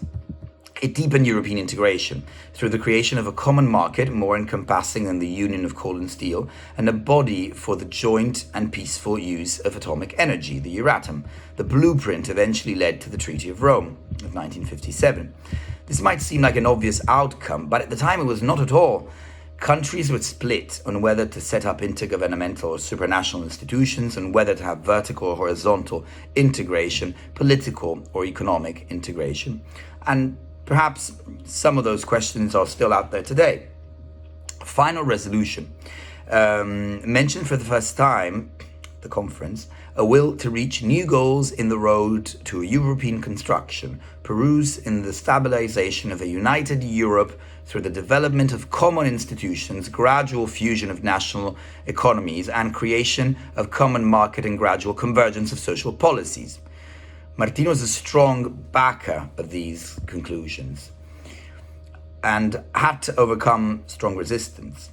it deepened European integration through the creation of a common market, more encompassing than the Union of Coal and Steel, and a body for the joint and peaceful use of atomic energy, the Euratom. The blueprint eventually led to the Treaty of Rome of 1957. This might seem like an obvious outcome, but at the time it was not at all. Countries were split on whether to set up intergovernmental or supranational institutions, and whether to have vertical or horizontal integration, political or economic integration. And perhaps some of those questions are still out there today. Final resolution mentioned for the first time, the conference, a will to reach new goals in the road to a European construction, peruse in the stabilization of a united Europe through the development of common institutions, gradual fusion of national economies, and creation of common market and gradual convergence of social policies. Martino is a strong backer of these conclusions and had to overcome strong resistance.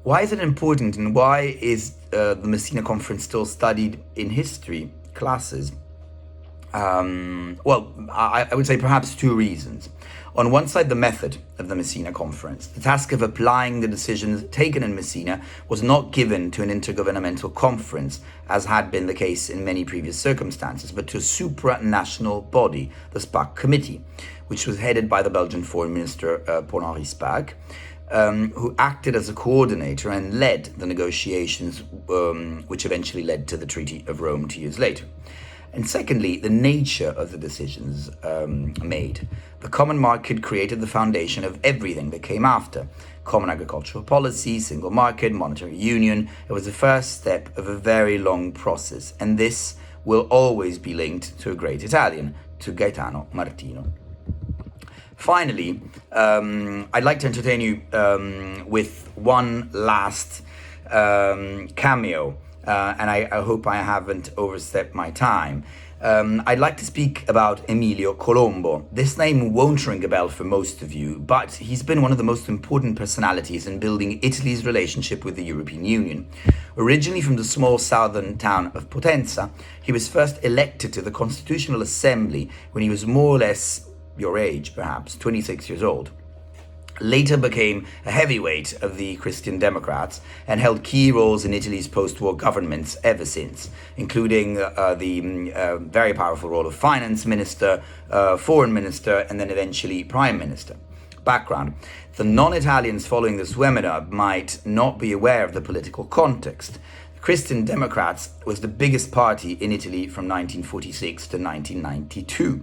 Why is it important, and why is the Messina Conference still studied in history classes? Well, I would say perhaps 2 reasons. On one side, the method of the Messina Conference. The task of applying the decisions taken in Messina was not given to an intergovernmental conference, as had been the case in many previous circumstances, but to a supranational body, the Spaak Committee, which was headed by the Belgian Foreign Minister Paul-Henri Spaak, who acted as a coordinator and led the negotiations which eventually led to the Treaty of Rome 2 years later. And secondly, the nature of the decisions made. The common market created the foundation of everything that came after. Common agricultural policy, single market, monetary union. It was the first step of a very long process, and this will always be linked to a great Italian, to Gaetano Martino. Finally, I'd like to entertain you with one last cameo, and I hope I haven't overstepped my time. I'd like to speak about Emilio Colombo. This name won't ring a bell for most of you, but he's been one of the most important personalities in building Italy's relationship with the European Union. Originally from the small southern town of Potenza, he was first elected to the Constitutional Assembly when he was more or less your age, perhaps, 26 years old. Later became a heavyweight of the Christian Democrats and held key roles in Italy's post-war governments ever since, including the very powerful role of finance minister, foreign minister, and then eventually prime minister. Background: the non-Italians following this webinar might not be aware of the political context. The Christian Democrats was the biggest party in Italy from 1946 to 1992.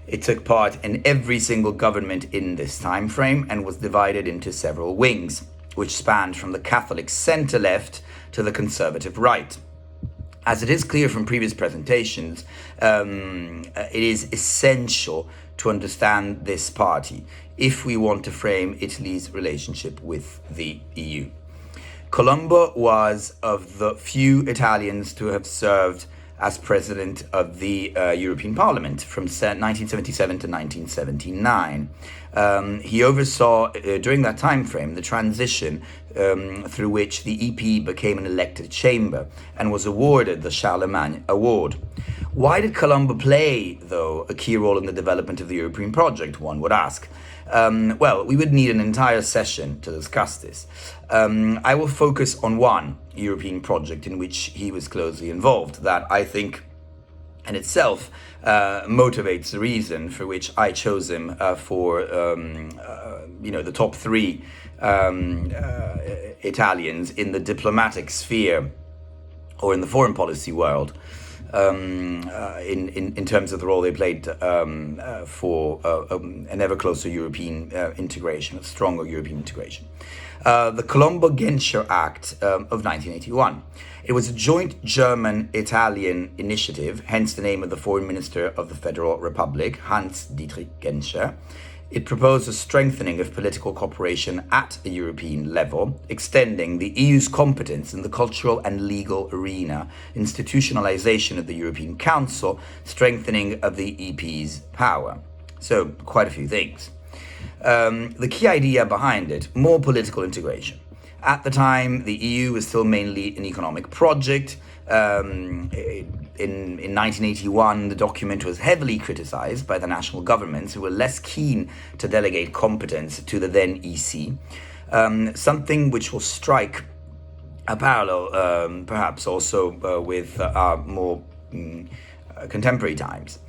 It took part in every single government in this time frame and was divided into several wings, which spanned from the Catholic centre-left to the conservative right. As it is clear from previous presentations, it is essential to understand this party if we want to frame Italy's relationship with the EU. Colombo was of the few Italians to have served as president of the European Parliament from 1977 to 1979. He oversaw, during that time frame, the transition through which the EP became an elected chamber and was awarded the Charlemagne Award. Why did Colombo play, though, a key role in the development of the European project, one would ask? Well, we would need an entire session to discuss this. I will focus on one European project in which he was closely involved, that I think in itself motivates the reason for which I chose him for the top three Italians in the diplomatic sphere or in the foreign policy world, in terms of the role they played for an ever closer European integration, a stronger European integration. The Colombo-Genscher Act of 1981. It was a joint German-Italian initiative, hence the name of the foreign minister of the Federal Republic, Hans-Dietrich Genscher. It proposed a strengthening of political cooperation at a European level, extending the EU's competence in the cultural and legal arena, institutionalization of the European Council, strengthening of the EP's power. So, quite a few things. The key idea behind it, more political integration. At the time, the EU was still mainly an economic project. In 1981, the document was heavily criticized by the national governments, who were less keen to delegate competence to the then EC, something which will strike a parallel, perhaps also with our more contemporary times.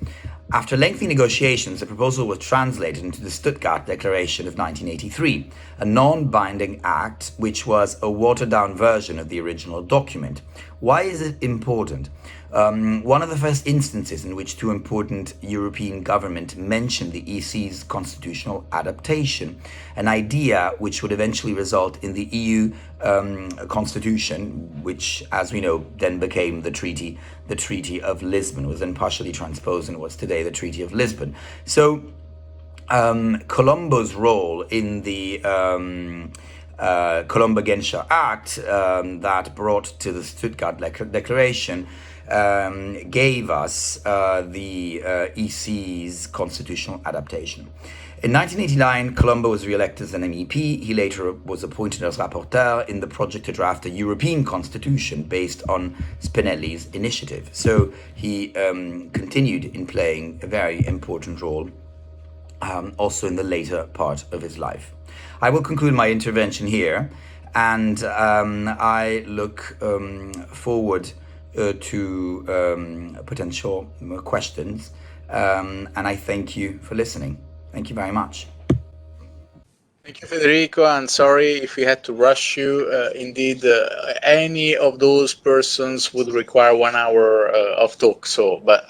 After lengthy negotiations, the proposal was translated into the Stuttgart Declaration of 1983, a non-binding act which was a watered-down version of the original document. Why is it important? One of the first instances in which two important European governments mentioned the EC's constitutional adaptation, an idea which would eventually result in the EU constitution, which, as we know, then became the Treaty of Lisbon, was then partially transposed and was today the Treaty of Lisbon. So Colombo's role in the Colombo-Genscher Act that brought to the Stuttgart Declaration gave us the EC's constitutional adaptation. In 1989, Colombo was re-elected as an MEP. He later was appointed as rapporteur in the project to draft a European constitution based on Spinelli's initiative. So he continued in playing a very important role also in the later part of his life. I will conclude my intervention here, and I look forward to potential questions, and I thank you for listening. Thank you very much. Thank you, Federico, and sorry if we had to rush you. Indeed, any of those persons would require 1 hour of talk. But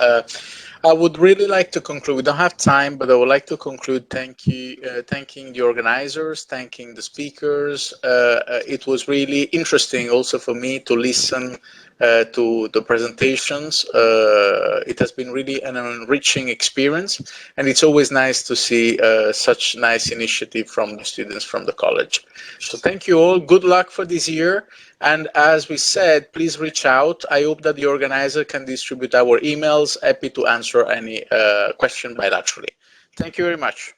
I would really like to conclude. We don't have time, but I would like to conclude thanking the organizers, thanking the speakers. It was really interesting also for me to listen to the presentations. It has been really an enriching experience, and it's always nice to see such nice initiative from the students from the college. So thank you all. Good luck for this year. And as we said, please reach out. I hope that the organizer can distribute our emails. Happy to answer any question bilaterally. Thank you very much.